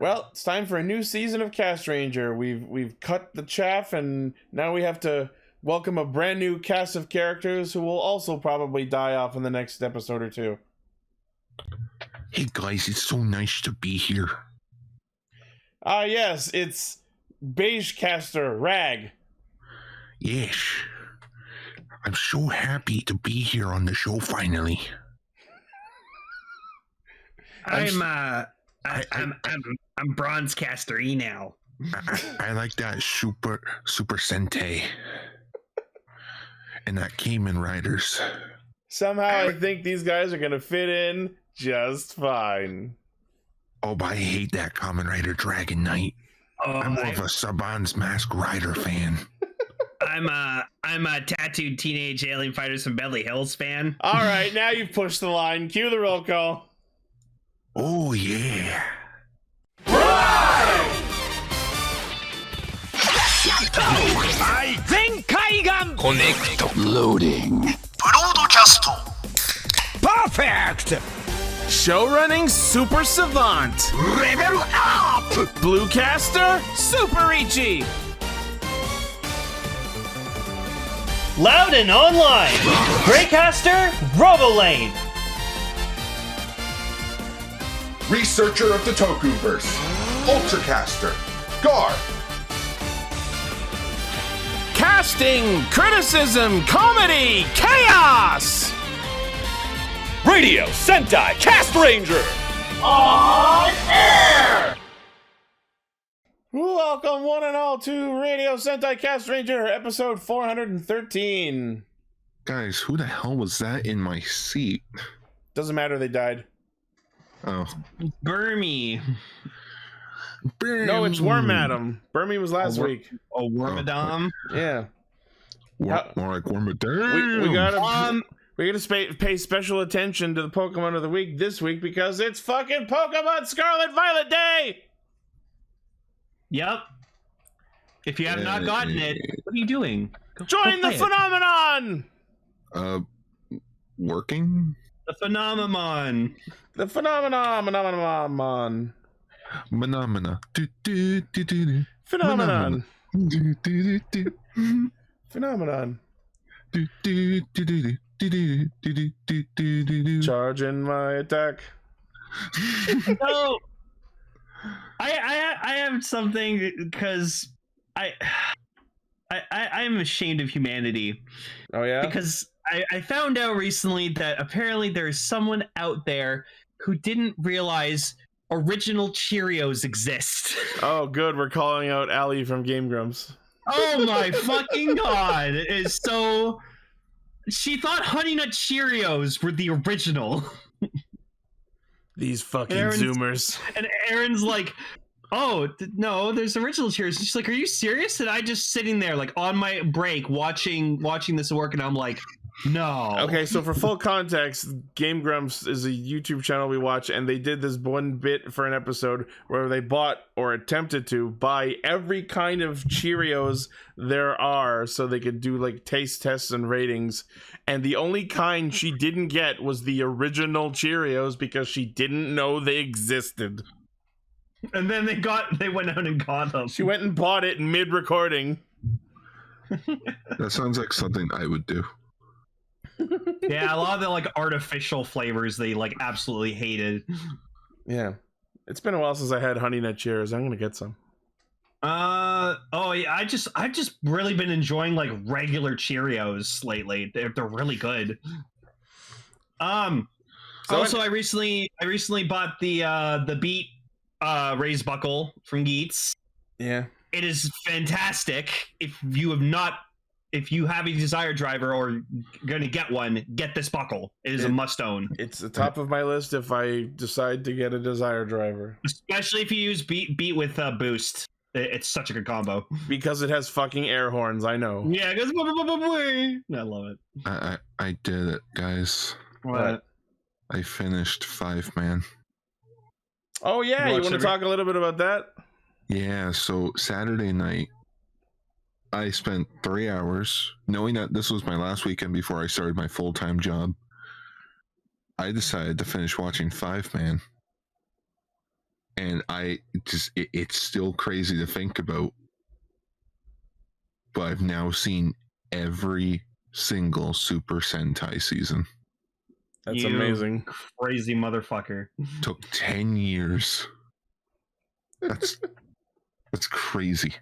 Well, it's time for a new season of Castranger. We've cut the chaff, and now we have to welcome a brand new cast of characters who will also probably die off in the next episode or two. Hey guys, it's so nice to be here. Yes, it's Beige Caster Rag. Yes. I'm so happy to be here on the show finally. I'm Bronze Caster E now. I like that Super Sentai. And that Kamen Riders. Somehow I think these guys are gonna fit in just fine. Oh, but I hate that Kamen Rider Dragon Knight. I'm more of a Saban's Mask Rider fan. I'm a tattooed teenage alien fighters from Beverly Hills fan. All right, now you've pushed the line. Cue the roll call. Oh yeah. Connect. Loading. Broadcast. Perfect. Showrunning Super Savant. Level up. Bluecaster Super Ichi. Loud and online. Greycaster Robolane. Researcher of the Tokuverse, Ultracaster, Gar. Casting, criticism, comedy, chaos. Radio Sentai Castranger. On air. Welcome one and all to Radio Sentai Castranger, episode 413. Guys, who the hell was that in my seat? Doesn't matter, they died. Oh. Burmy. No, it's Worm Adam. Burmy was last week. Oh, Wormadam. Yeah. More like Wormadam. We gotta pay special attention to the Pokemon of the week this week because it's fucking Pokemon Scarlet Violet Day! Yep. If you have not gotten it, what are you doing? Join the phenomenon! Working? The phenomenon. The phenomenon. Phenomena. Phenomenon. Phenomenon. Charging my attack. No. I have something because I'm ashamed of humanity. Oh yeah? Because I found out recently that apparently there's someone out there who didn't realize original Cheerios exist. Oh good, we're calling out Allie from Game Grumps. Oh my fucking god. It is so... She thought Honey Nut Cheerios were the original. These fucking Zoomers. And Aaron's like, oh, no, there's original Cheerios. She's like, are you serious? And I just sitting there, like, on my break, watching this work, and I'm like, no. Okay, so for full context, Game Grumps is a YouTube channel we watch, and they did this one bit for an episode where they bought, or attempted to, buy every kind of Cheerios there are so they could do, like, taste tests and ratings. And the only kind she didn't get was the original Cheerios because she didn't know they existed. And then they went out and got them. She went and bought it mid-recording. That sounds like something I would do. Yeah, a lot of the like artificial flavors they like absolutely hated. Yeah, it's been a while since I had Honey Nut Cheerios. I'm gonna get some. Oh yeah, I've just really been enjoying like regular Cheerios lately. They're really good. Also, I recently bought the Beat raised buckle from Geats. Yeah, it is fantastic. If you have a Desire driver or gonna get one, get this buckle. It is a must own. It's the top of my list if I decide to get a Desire driver. Especially if you use beat with boost. It's such a good combo. Because it has fucking air horns, I know. Yeah, it goes... I love it. I did it, guys. What? I finished 5-man. Oh yeah, you want to talk a little bit about that? Yeah, so Saturday night, I spent 3 hours, knowing that this was my last weekend before I started my full-time job. I decided to finish watching 5-man. and it's still crazy to think about. But I've now seen every single Super Sentai season. That's You amazing. Crazy motherfucker. Took 10 years. That's crazy.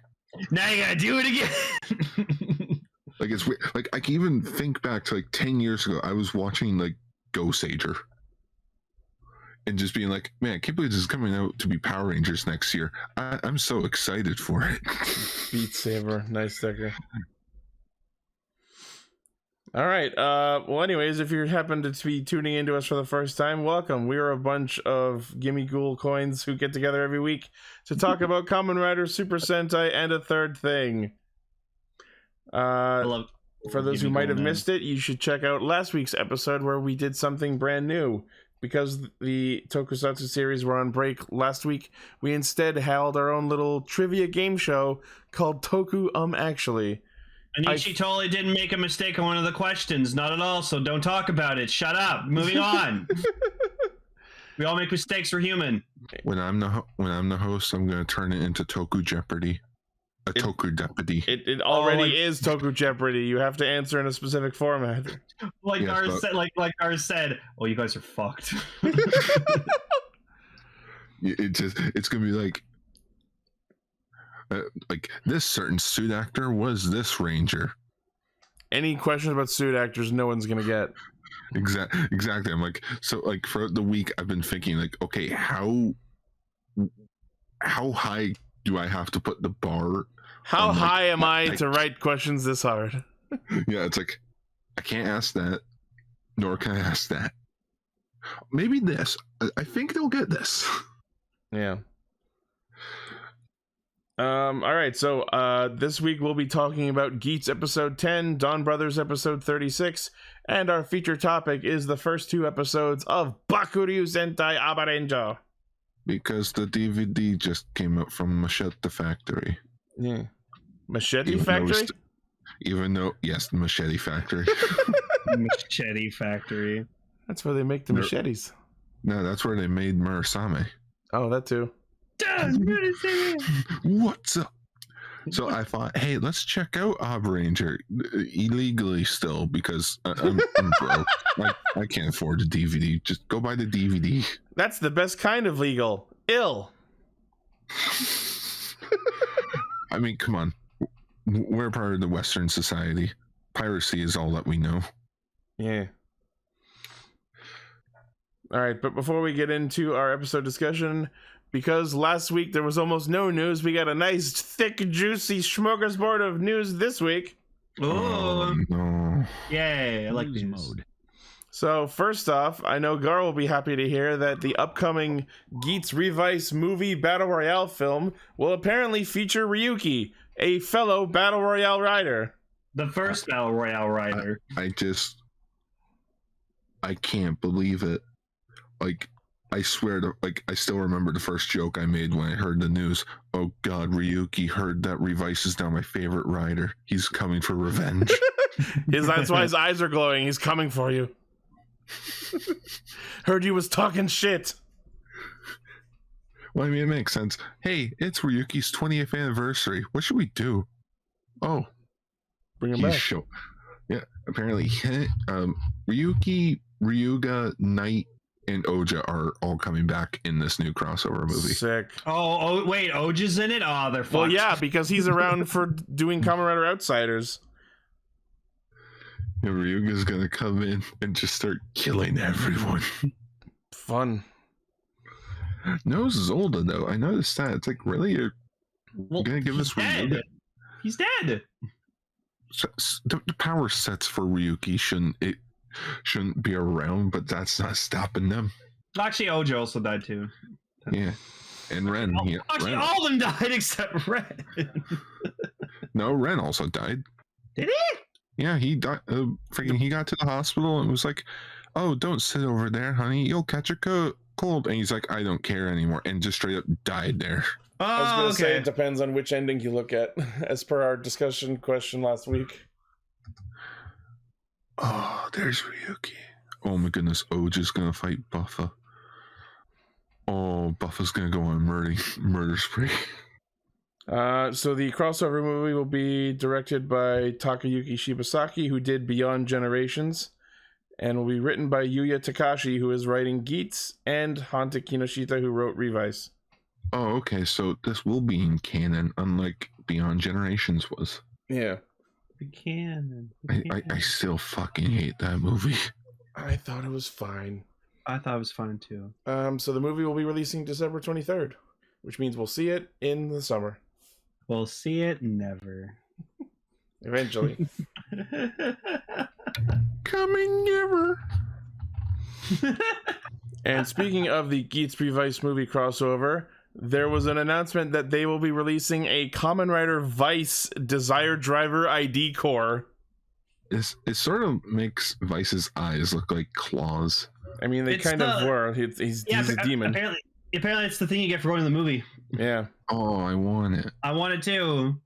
Now you gotta do it again. Like it's weird. Like I can even think back to like 10 years ago. I was watching like Sager and just being like, man, I can't believe this is coming out to be Power Rangers next year. I'm so excited for it. Beat Saber, nice sticker. All right. Well, anyways, if you happen to be tuning into us for the first time, welcome. We are a bunch of Gimme Ghoul coins who get together every week to talk about Kamen Rider, Super Sentai, and a third thing. For those who might have missed it, you should check out last week's episode where we did something brand new. Because the tokusatsu series were on break last week, we instead held our own little trivia game show called Toku Actually. Anishi totally didn't make a mistake on one of the questions. Not at all, so don't talk about it. Shut up. Moving on. We all make mistakes. We're human. When I'm the host, I'm going to turn it into Toku Jeopardy. Toku Deputy. It already is Toku Jeopardy. You have to answer in a specific format. Like ours said, well, you guys are fucked. It's going to be like this certain suit actor was this ranger. Any questions about suit actors, no one's gonna get. Exactly. I'm like, so like for the week I've been thinking like, okay, how high do I have to put the bar? How high am I to write questions this hard? Yeah, it's like I can't ask that, nor can I ask that. Maybe this. I think they'll get this. Yeah. All right, so this week we'll be talking about Geats episode 10, Donbrothers episode 36, and our feature topic is the first two episodes of Bakuryuu Sentai Abaranger. Because the DVD just came out from Machete Factory. Yeah. Machete Factory? Even though, yes, the Machete Factory. Machete Factory. That's where they make the machetes. No, that's where they made Murasame. Oh, that too. What's up? So I thought, hey, let's check out Abaranger illegally still because I'm broke. I can't afford a DVD. Just go buy the DVD. That's the best kind of legal. Ill. I mean, come on. We're part of the Western society. Piracy is all that we know. Yeah. All right, but before we get into our episode discussion, because last week there was almost no news, we got a nice, thick, juicy smorgasbord of news this week. Oh, no. Yay, I like this mode. So, first off, I know Gar will be happy to hear that the upcoming Geats Revice movie Battle Royale film will apparently feature Ryuki, a fellow Battle Royale rider. The first Battle Royale rider. I can't believe it. Like, I swear to, like, I still remember the first joke I made when I heard the news. Oh God, Ryuki heard that Revice is now my favorite rider. He's coming for revenge. That's why his eyes are glowing. He's coming for you. Heard you was talking shit. Well, I mean, it makes sense. Hey, it's Ryuki's 20th anniversary. What should we do? Oh, bring him back. Yeah, apparently, Ryuki, Ryuga, Knight, and Oja are all coming back in this new crossover movie. Sick. Oh, wait, Oja's in it? Oh, they're fucked. Well, yeah, because he's around for doing Kamen Rider Outsiders. Yeah, Ryuga's gonna come in and just start killing everyone. Fun. Nose is older though. I noticed that. It's like, really, you're gonna give us Ryuga? He's dead. The power sets for Ryuki shouldn't be around, but that's not stopping them. Actually, Oja also died too. Yeah, and Ren. Actually, all of them died except Ren. No, Ren also died. Did he? Yeah, he died. He got to the hospital and was like, "Oh, don't sit over there, honey. You'll catch a cold." And he's like, "I don't care anymore," and just straight up died there. Oh, I was gonna say it depends on which ending you look at, as per our discussion question last week. Oh, there's Ryuki. Oh my goodness, Oja's gonna fight Buffa. Oh, Buffa's gonna go on a murder spree. So the crossover movie will be directed by Takayuki Shibasaki, who did Beyond Generations, and will be written by Yuya Takashi, who is writing Geats, and Hanta Kinoshita, who wrote Revice. Oh, okay, so this will be in canon, unlike Beyond Generations was. Yeah. The canon. I still fucking hate that movie. I thought it was fine. I thought it was fun too. So the movie will be releasing December 23rd, which means we'll see it in the summer. We'll see it never. Eventually. Coming never. And speaking of the Geats Revice movie crossover, there was an announcement that they will be releasing a Kamen Rider Vice Desire Driver ID core. It sort of makes Vice's eyes look like claws. I mean, they kind of were. He's a demon. Apparently, it's the thing you get for going to the movie. Yeah. Oh, I want it. I want it too.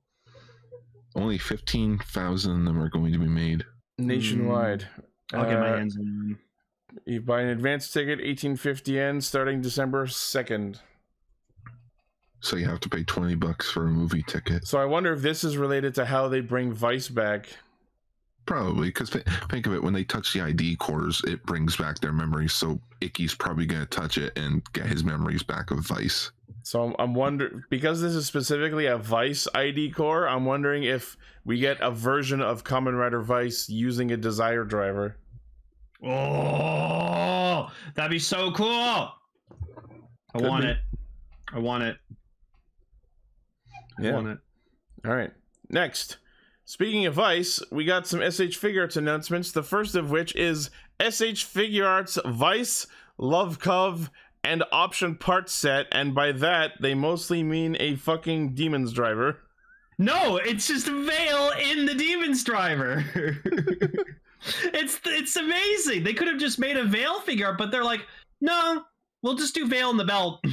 Only 15,000 of them are going to be made nationwide. I'll get my hands on them. You buy an advance ticket, 1850 yen, starting December 2nd. So you have to pay $20 for a movie ticket. So I wonder if this is related to how they bring Vice back. Probably, because think of it, when they touch the ID cores, it brings back their memories. So Icky's probably going to touch it and get his memories back of Vice. So I'm wondering, because this is specifically a Vice ID core, I'm wondering if we get a version of Kamen Rider Vice using a Desire driver. Oh, that'd be so cool. I want it. Yeah. I want it. All right. Next. Speaking of Vice, we got some SH Figure Arts announcements, the first of which is SH Figure Arts Vice, Love Cov, and Option Parts Set, and by that, they mostly mean a fucking Demon's Driver. No, it's just Veil in the Demon's Driver. It's amazing. They could have just made a Veil figure art, but they're like, no, we'll just do Veil in the belt.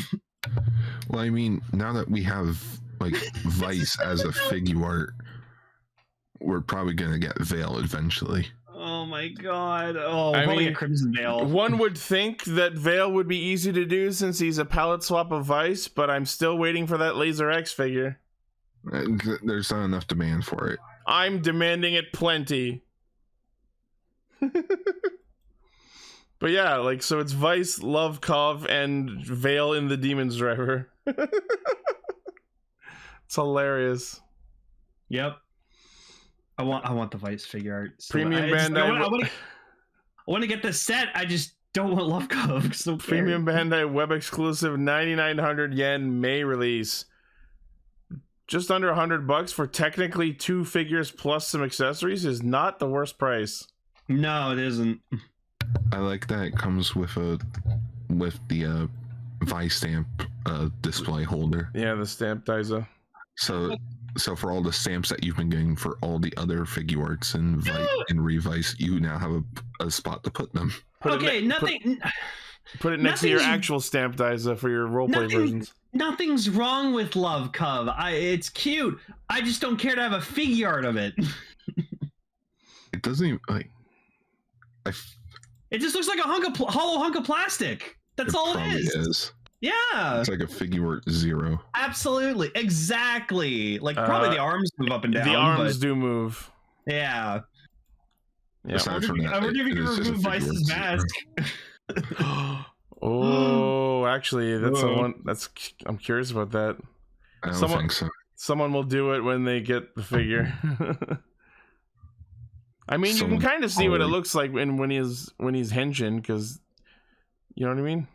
Well, I mean, now that we have like Vice as a figure art, we're probably gonna get Veil eventually. Oh my god! Oh, I mean, a Crimson Veil. One would think that Veil would be easy to do since he's a palette swap of Vice, but I'm still waiting for that Laser X figure. There's not enough demand for it. I'm demanding it plenty. But yeah, like, so it's Vice, Love Cov, and Veil in the Demon's Driver. It's hilarious. Yep. I want the Vice figure art. So Premium Bandai. I want to get the set. I just don't want Love Cov. So Premium Bandai web exclusive 9,900 yen May release. Just under $100 for technically 2 figures plus some accessories is not the worst price. No, it isn't. I like that it comes with the Vice stamp display holder. Yeah, the stamp Daiza. So for all the stamps that you've been getting for all the other figure arts and Revice, you now have a spot to put them. Put it next to your actual stamp Daiza for your roleplay versions. Nothing's wrong with Love Cov. It's cute. I just don't care to have a figure art of it. It doesn't even like. It just looks like a hollow hunk of plastic. That's all it is. Yeah. It's like a figure art zero. Absolutely. Exactly. Like probably the arms move up and down. The arms do move. Yeah. Yeah. I wonder if you can remove Vice's mask. Oh, actually, that's the one. I'm curious about that. I don't think so. Someone will do it when they get the figure. I mean, you can kind of see what it looks like when he's henshin, because you know what I mean.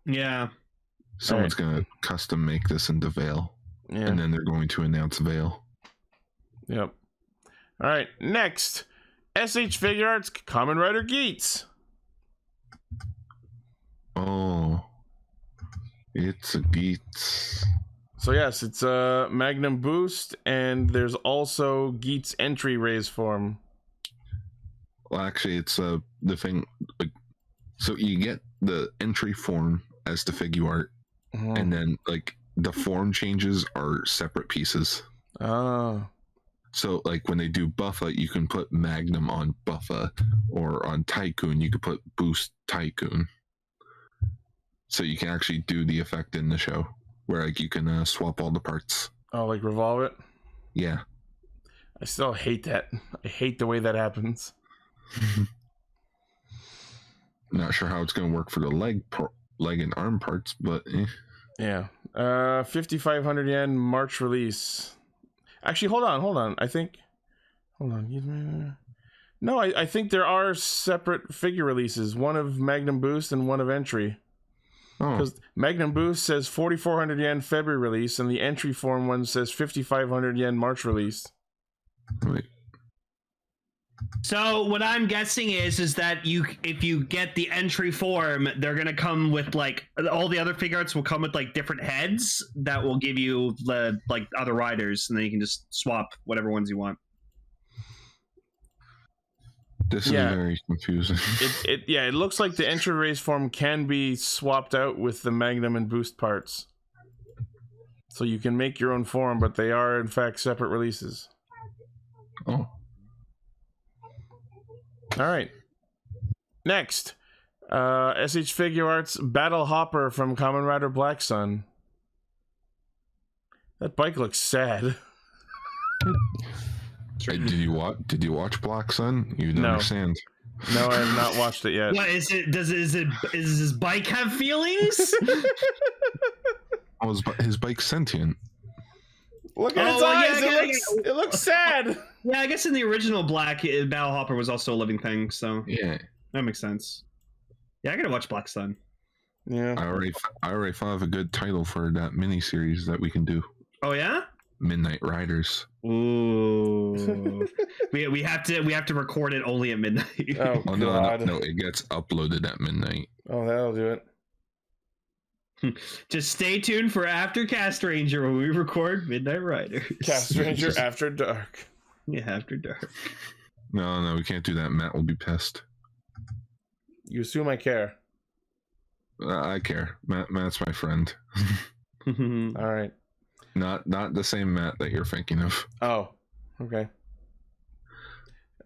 Yeah. Someone's gonna custom make this into Veil, and then they're going to announce Veil. Yep. All right. Next, SH Figure Arts Kamen Rider Geats. Oh, it's a Geats. So yes, it's a Magnum Boost, and there's also Geats entry raise form. Well, actually, it's the thing. Like, so you get the entry form as the figure art, and then like the form changes are separate pieces. Oh. So like when they do Buffa, you can put Magnum on Buffa, or on Tycoon, you could put Boost Tycoon. so you can actually do the effect in the show, where like you can swap all the parts. Oh, like revolve it? Yeah. I still hate that. I hate the way that happens. Not sure how it's going to work for the leg and arm parts, but Yeah. 5,500 yen March release. Actually, hold on. I think. Hold on. No, I think there are separate figure releases. One of Magnum Boost and one of Entry. Because Magnum Boost says 4,400 yen February release, and the entry form one says 5,500 yen March release. Wait. So what I'm guessing is that if you get the entry form, they're gonna come with like all the other figure arts will come with like different heads that will give you the like other riders, and then you can just swap whatever ones you want. This is very confusing. It looks like the entry race form can be swapped out with the Magnum and Boost parts. So you can make your own form, but they are in fact separate releases. Oh. Alright. Next. SH Figure Arts Battle Hopper from Kamen Rider Black Sun. That bike looks sad. Hey, did you watch Black Sun? You don't understand. No, I have not watched it yet. What is it? Does his bike have feelings? Oh, his bike's sentient. Look at its eyes. It looks sad. Yeah, I guess in the original Black, Battle Hopper was also a living thing, so yeah, that makes sense. Yeah, I gotta watch Black Sun. Yeah, I already thought of a good title for that mini series that we can do. Oh yeah, Midnight Riders. Ooh, we have to record it only at midnight. Oh God. No, it gets uploaded at midnight. Oh, that'll do it. Just stay tuned for After Castranger when we record Midnight Riders. Castranger After Dark. Yeah, After Dark. No, we can't do that. Matt will be pissed. You assume I care. I care. Matt's my friend. All right. Not the same Matt that you're thinking of. Oh, okay.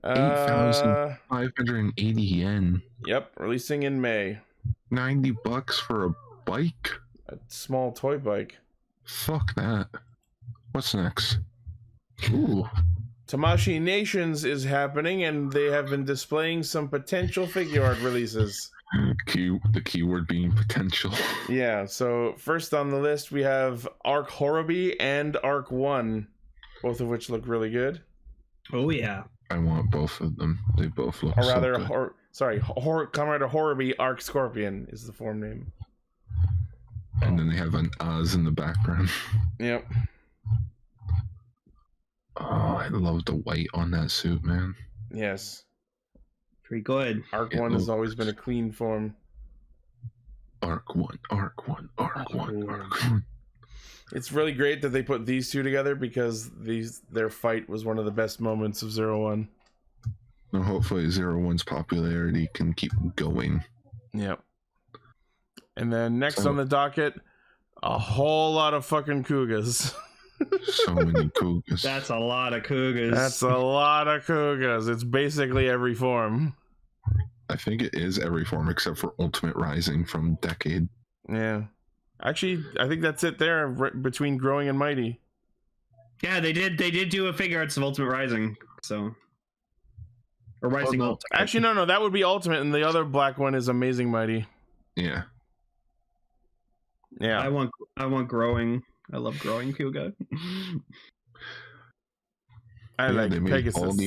8,580 yen. Yep, releasing in May. $90 for a bike? A small toy bike. Fuck that. What's next? Ooh. Tamashii Nations is happening, and they have been displaying some potential figure art releases. The keyword being potential. Yeah, so first on the list we have Arc Horobi and Arc 1, both of which look really good. Oh yeah. I want both of them. They both look Or rather, so good. Kamen Rider Horobi Arc Scorpion is the form name. And then they have an Oz in the background. Yep. Oh, I love the white on that suit, man. Yes. Pretty good. Arc 1 has always been a clean form. Arc 1. It's really great that they put these two together because their fight was one of the best moments of 01. Now, hopefully 01's popularity can keep going. Yep. And then next on the docket, a whole lot of fucking Kugas. So many Kugas. That's a lot of Kugas. That's a lot of Kugas. It's basically every form. I think it is every form except for Ultimate Rising from Decade. Yeah. Actually, I think that's it there between Growing and Mighty. Yeah, they did do a figure arts of Ultimate Rising, so. Or Rising Ultimate. Actually, no, that would be Ultimate, and the other black one is Amazing Mighty. Yeah. Yeah. I want Growing. I love Growing Kuga. I like Pegasus.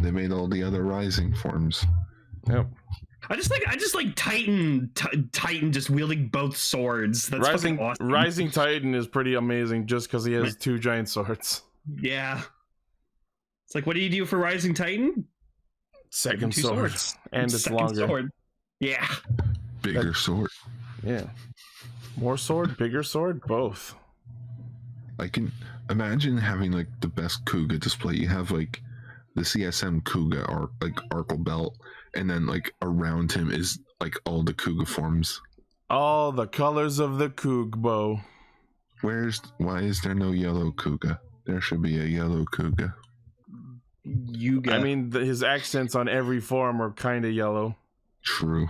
They made all the other Rising forms. Yep. I just like Titan just wielding both swords. That's fucking awesome. Rising Titan is pretty amazing just because he has two giant swords. Yeah. It's like, what do you do for Rising Titan? Second sword. And it's longer. Sword. Yeah. Bigger sword. Yeah. More sword, bigger sword, both. I can imagine having like the best Kuga display. You have like the CSM Kuga or like Arkle Belt, and then like around him is like all the Kuga forms. All the colors of the Kugbo. Why is there no yellow Kuga? There should be a yellow Kuga. I mean, his accents on every form are kind of yellow. True.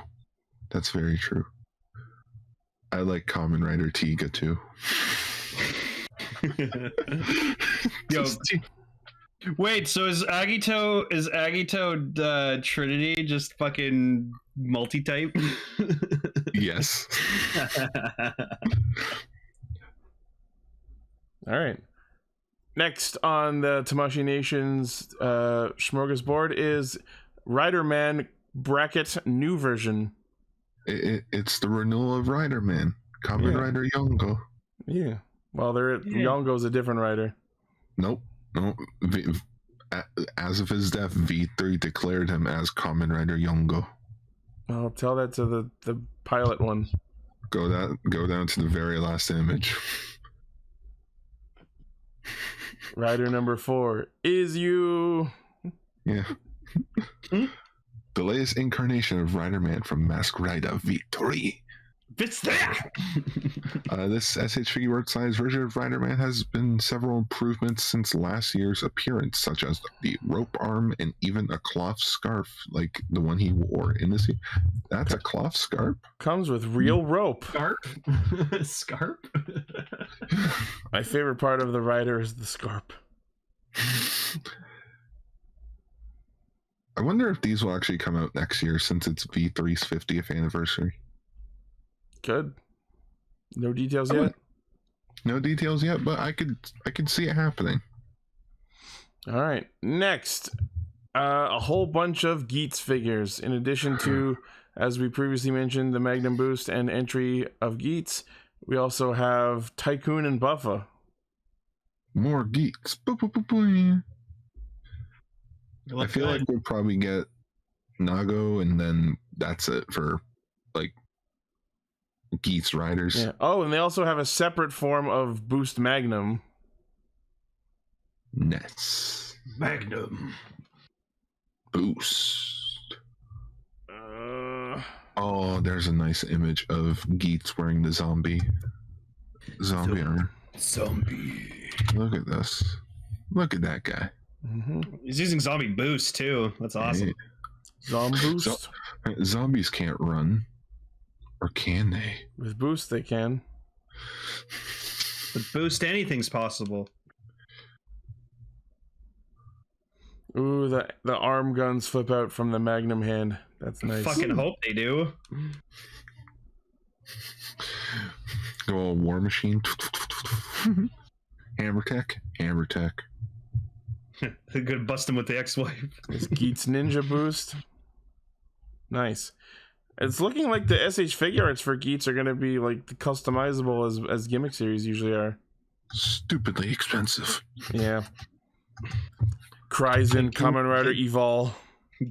That's very true. I like Kamen Rider Tiga too. Yo, wait, so is Agito Trinity just fucking multi-type? Yes. All right. Next on the Tamashii Nation's smorgasbord is Rider Man bracket new version. It's the renewal of Rider Man. Kamen Rider Yongo. Yeah. Well, Yongo's a different rider. Nope. As of his death, V3 declared him as Kamen Rider Yongo. I'll tell that to the pilot one. Go down to the very last image. Rider number 4 is you. Yeah. The latest incarnation of Rider Man from Mask Rider V3. It's there. This SH figure art size version of Rider Man has been several improvements since last year's appearance, such as the rope arm and even a cloth scarf like the one he wore in this. That's a cloth scarf? Comes with real rope. Scarf? Scarf? My favorite part of the rider is the scarf. I wonder if these will actually come out next year since it's V3's 50th anniversary. Good. No details yet? No details yet, but I could see it happening. All right. Next, a whole bunch of Geats figures. In addition to, as we previously mentioned, the Magnum Boost and entry of Geats, we also have Tycoon and Buffa. More Geats. I feel like we'll probably get Nago, and then that's it for like Geats riders. Yeah. Oh, and they also have a separate form of Boost Magnum. Nets. Magnum. Boost. Oh, there's a nice image of Geats wearing the zombie armor. Zombie. Look at this. Look at that guy. Mm-hmm. He's using zombie boost too. That's awesome. Hey. Boost. Zombies can't run. Or can they? With Boost, they can. With boost, anything's possible. Ooh, the arm guns flip out from the Magnum hand. That's nice. Fucking hope they do. Oh, War Machine. Hammer Tech. They're gonna bust him with the ex-wife. This Geats Ninja Boost. Nice. It's looking like the SH figure arts for Geats are going to be like customizable as gimmick series usually are. Stupidly expensive. Yeah. Kryzen, Kamen Rider Evol.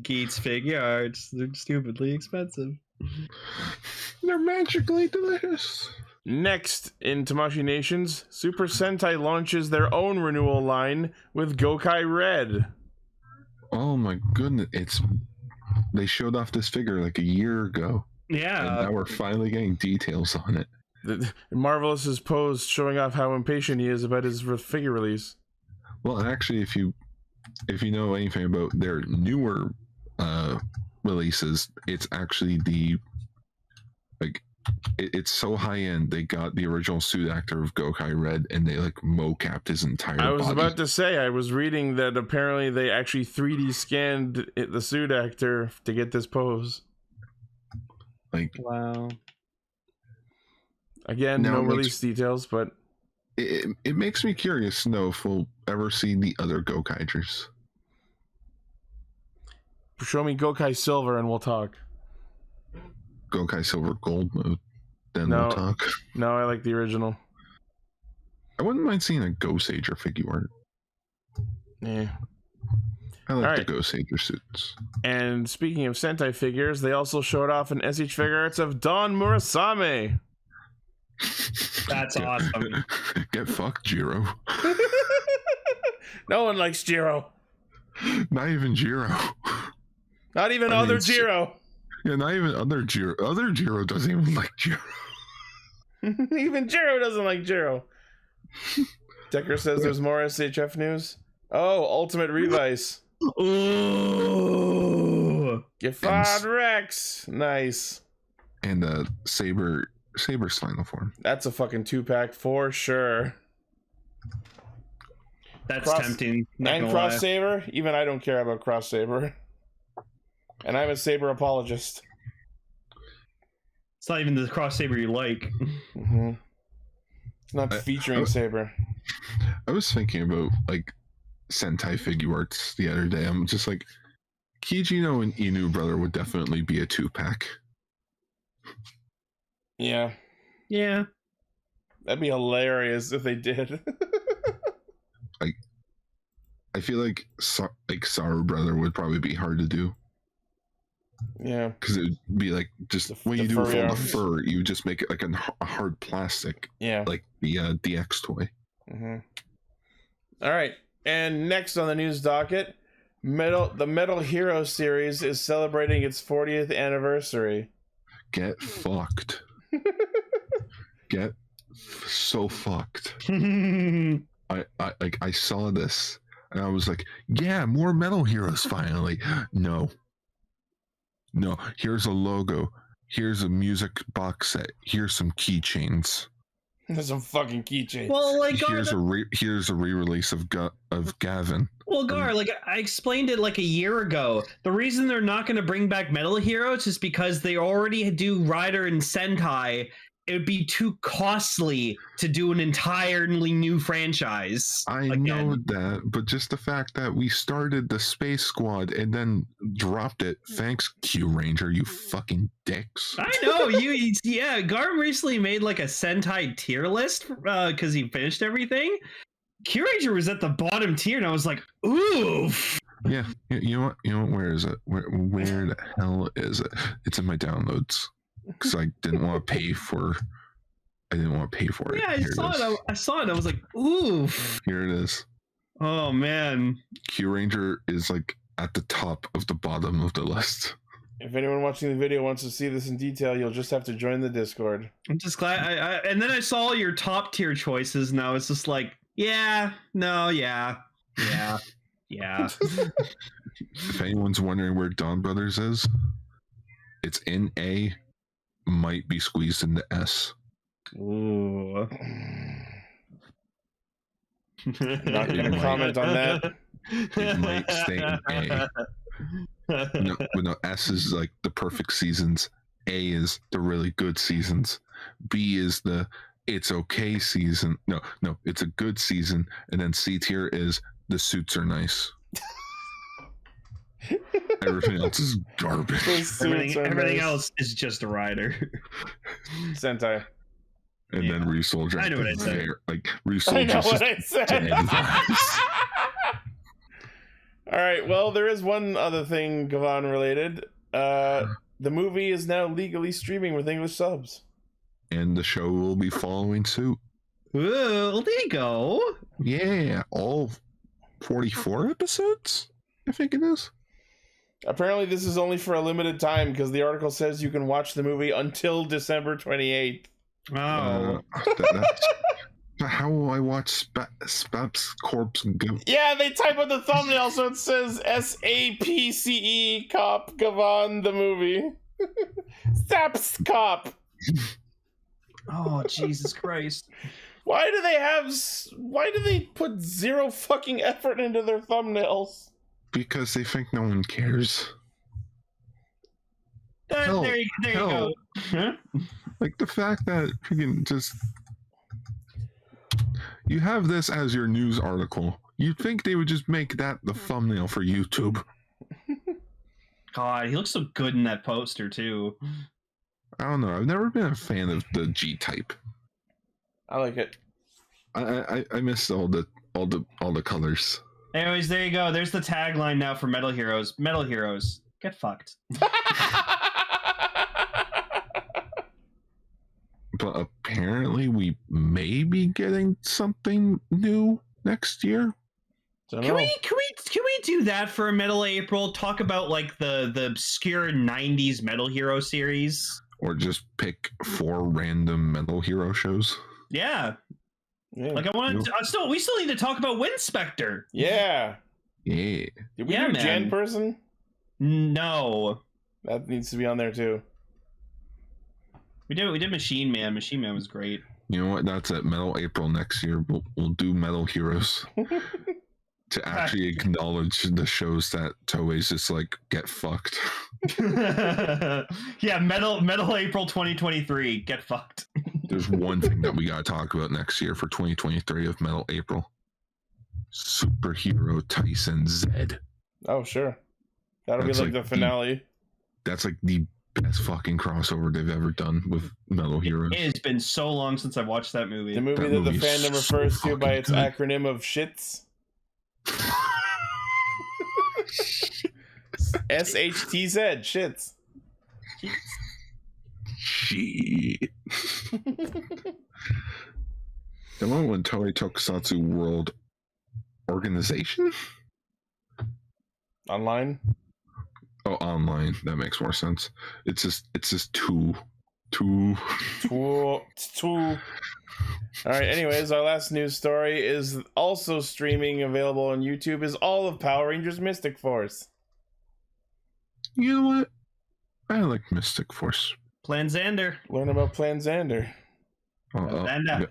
Geats figure arts. They're stupidly expensive. They're magically delicious. Next, in Tamashii Nations, Super Sentai launches their own renewal line with Gokai Red. Oh my goodness. They showed off this figure like a year ago. Yeah. And now we're finally getting details on it. Marvelous's post showing off how impatient he is about his figure release. Well, actually, if you know anything about their newer releases, it's actually it's so high end. They got the original suit actor of Gokai Red, and they like mocapped his entire body. I was about to say, I was reading that apparently they actually 3D scanned the suit actor to get this pose. Like, wow. Again, no release details, but it makes me curious to know if we'll ever see the other Gokaijers. Show me Gokai Silver and we'll talk. Gokai Silver Gold mode. Then we'll talk. No, I like the original. I wouldn't mind seeing a Gosager figure art. Yeah. I like the Gosager suits. And speaking of Sentai figures, they also showed off an SH figure arts of Don Murasame. That's awesome. Get fucked, Jiro. No one likes Jiro. Not even Jiro. Not even other Jiro. Yeah, not even other Jiro. Other Jiro doesn't even like Jiro. Even Jiro doesn't like Jiro. Decker says there's more SHF news. Oh, Ultimate Revice. Ooh. Gefad Rex. Nice. And Saber Saber's final form. That's a fucking 2-pack for sure. That's tempting. Not And gonna Cross lie. Saber? Even I don't care about Cross Saber. And I'm a Saber apologist. It's not even the cross saber you like. Mm-hmm. It's not featuring Saber. I was thinking about like Sentai figure arts the other day. I'm just like, Kijino and Inu brother would definitely be a 2-pack. Yeah. Yeah. That'd be hilarious if they did. I feel like Saru brother would probably be hard to do. Yeah. Because it would be like just when the you do it furry for the arms. fur, you just make it like a hard plastic, Yeah. like the DX toy. Mm-hmm. All right. And next on the news docket, the Metal Hero series is celebrating its 40th anniversary. Get fucked. Get so fucked. I saw this and I was like, yeah, more Metal Heroes finally. No, here's a logo, here's a music box set, here's some keychains, There's some fucking keychains. Well, like, here's a re-release of Gavin. Well, Gar, like I explained it like a year ago. The reason they're not going to bring back Metal Heroes is because they already do Rider and Sentai. It would be too costly to do an entirely new franchise. I know that, but just the fact that we started the Space Squad and then dropped it. Thanks, Q Ranger, you fucking dicks. I know yeah. Gar recently made like a Sentai tier list because he finished everything. Q-Ranger was at the bottom tier, and I was like, oof. Yeah, you know what? Where is it? Where the hell is it? It's in my downloads because I didn't want to pay for. I didn't want to pay for it. Yeah, Here I saw it. I was like, oof. Here it is. Oh man. Q Ranger is like at the top of the bottom of the list. If anyone watching the video wants to see this in detail, you'll just have to join the Discord. I'm just glad. And then I saw your top tier choices. Now it's just like, yeah, no, yeah. If anyone's wondering where Donbrothers is, it's in A, might be squeezed into S. Ooh. Not gonna comment on that. It might stay in A. No, S is like the perfect seasons. A is the really good seasons. B is the it's okay season. No, it's a good season. And then C tier is the suits are nice. Everything else is garbage. Everything else is just a rider. Sentai. And then Resoldier. I know what I said. Like I know Resoldier. what I said. All right. Well, there is one other thing Gavan related. The movie is now legally streaming with English subs. And the show will be following suit. Ooh, well, there you go. Yeah, all 44 episodes, I think it is. Apparently, this is only for a limited time because the article says you can watch the movie until December 28th. Oh. How will I watch Spap's corpse go? Yeah, they type on the thumbnail so it says SAPCE Cop Gavan the movie. Saps Cop. Oh, Jesus Christ. Why do they put zero fucking effort into their thumbnails? Because they think no one cares. There you go. Huh? Like the fact that freaking just you have this as your news article. You'd think they would just make that the thumbnail for YouTube. God, he looks so good in that poster too. I don't know. I've never been a fan of the G type. I like it. I miss all the colors. Anyways, there you go. There's the tagline now for Metal Heroes. Metal Heroes, get fucked. But apparently we may be getting something new next year. Can we do that for a Metal April? Talk about like the obscure 90s Metal Hero series? Or just pick 4 random Metal Hero shows. Yeah. Like we still need to talk about Windspector. Yeah. Yeah. Did we do Jan Person? No. That needs to be on there too. We did Machine Man. Machine Man was great. You know what? That's at Metal April next year. We'll do Metal Heroes to actually acknowledge the shows that Toei's just like get fucked. Yeah, Metal April 2023. Get fucked. There's one thing that we gotta talk about next year for 2023 of Metal April. Superhero Tyson Z. Oh, sure. That'll That's be like the finale. That's like the best fucking crossover they've ever done with Metal Heroes. It's been so long since I've watched that movie. The movie that the movie is fandom so refers to by its fucking acronym of SHITS. SHTZ, shits. Shit. The one when Toei Tokusatsu World Organization? Online? Oh, online. That makes more sense. It's just two. All right, anyways, our last news story is also streaming, available on YouTube, is all of Power Rangers Mystic Force. You know what? I like Mystic Force. Plan Xander. Learn about Plan Xander. And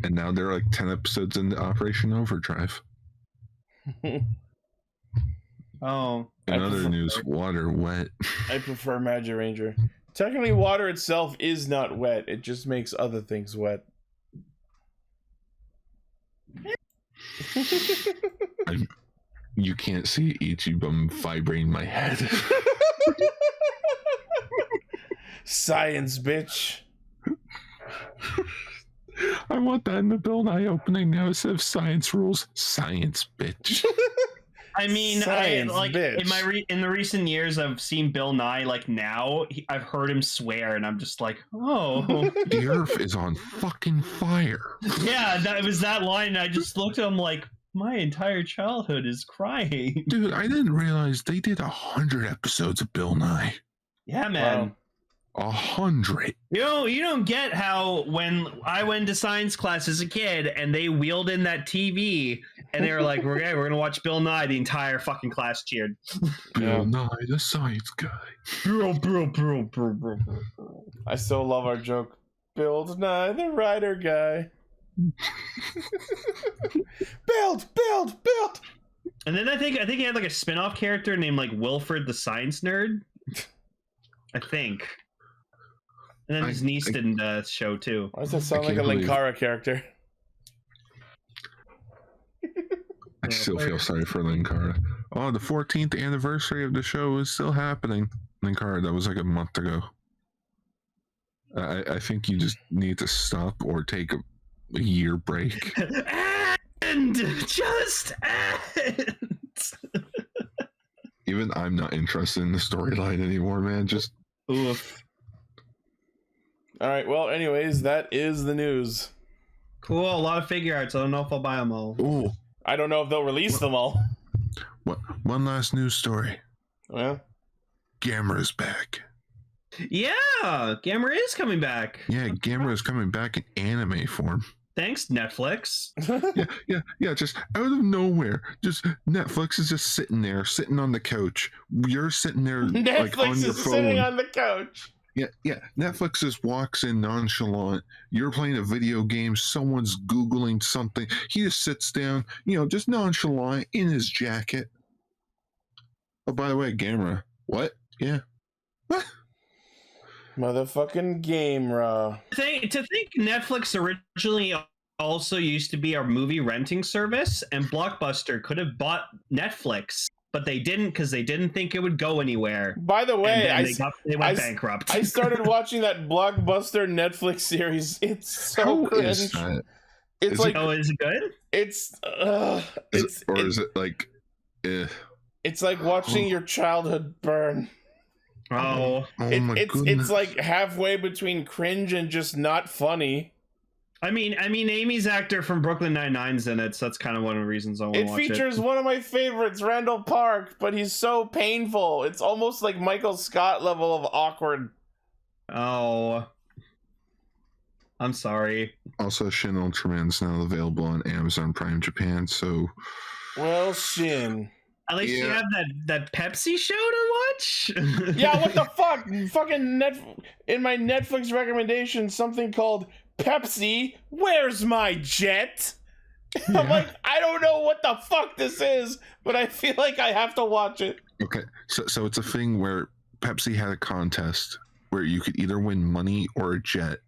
And now there are like 10 episodes in the Operation Overdrive. oh, In other news, water wet. I prefer Magic Ranger. Technically, water itself is not wet. It just makes other things wet. You can't see Ichi, but I'm vibrating my head. Science, bitch. I want that in the Bill Nye opening now instead of science rules. Science, bitch. I mean, Science, like bitch. in the recent years, I've seen Bill Nye. Like now, I've heard him swear, and I'm just like, oh, The Earth is on fucking fire. yeah, that was that line. And I just looked at him like, my entire childhood is crying. Dude, I didn't realize they did 100 episodes of Bill Nye. Yeah, man. Wow. 100. You don't get how when I went to science class as a kid and they wheeled in that TV and they were like, we're gonna watch Bill Nye, the entire fucking class cheered. Bill Nye, the science guy. Bro. I still love our joke. Build Nye, the writer guy. build. And then I think he had like a spin-off character named like Wilfred the Science Nerd. I think. And then his niece did the show too. Why does that sound I like a can't believe- Linkara character? I still feel sorry for Linkara. Oh, the 14th anniversary of the show is still happening. Linkara, that was like a month ago. I think you just need to stop or take a year break. And just end. Even I'm not interested in the storyline anymore, man. Just Oof. All right, well, anyways, that is the news. Cool, a lot of figure arts. I don't know if I'll buy them all. oh, I don't know if they'll release them all. what? One last news story. Well, Gamera's back. Yeah, Gamera is coming back. Yeah, Gamera is coming back in anime form. Thanks, Netflix. Yeah. Just out of nowhere, just Netflix is just sitting on the couch. You're sitting there like on Netflix your is phone. sitting on the couch. Yeah. Netflix just walks in nonchalant. You're playing a video game. Someone's Googling something. He just sits down, just nonchalant in his jacket. Oh, by the way, Gamera. What? Yeah. What? Motherfucking Gamera. To think Netflix originally also used to be our movie renting service, and Blockbuster could have bought Netflix, but they didn't because they didn't think it would go anywhere. By the way, they went bankrupt. I started watching that Blockbuster Netflix series. It's so How cringe. is that? It's Is like Oh, is it good? it's is it like it's like watching your childhood burn. Oh, my It's goodness. like halfway between cringe and just not funny. I mean, Amy's actor from Brooklyn Nine-Nine's in it, so that's kind of one of the reasons I want to It watch features it. one of my favorites, Randall Park, but he's so painful. It's almost like Michael Scott level of awkward. Oh, I'm sorry. Also, Shin Ultraman's now available on Amazon Prime Japan, so Well, Shin. At least you Yeah. have that Pepsi show to watch? Yeah, what the fuck? Fucking in my Netflix recommendation, something called Pepsi, Where's My Jet? Yeah. I'm like, I don't know what the fuck this is, but I feel like I have to watch it. Okay, so it's a thing where Pepsi had a contest where you could either win money or a jet.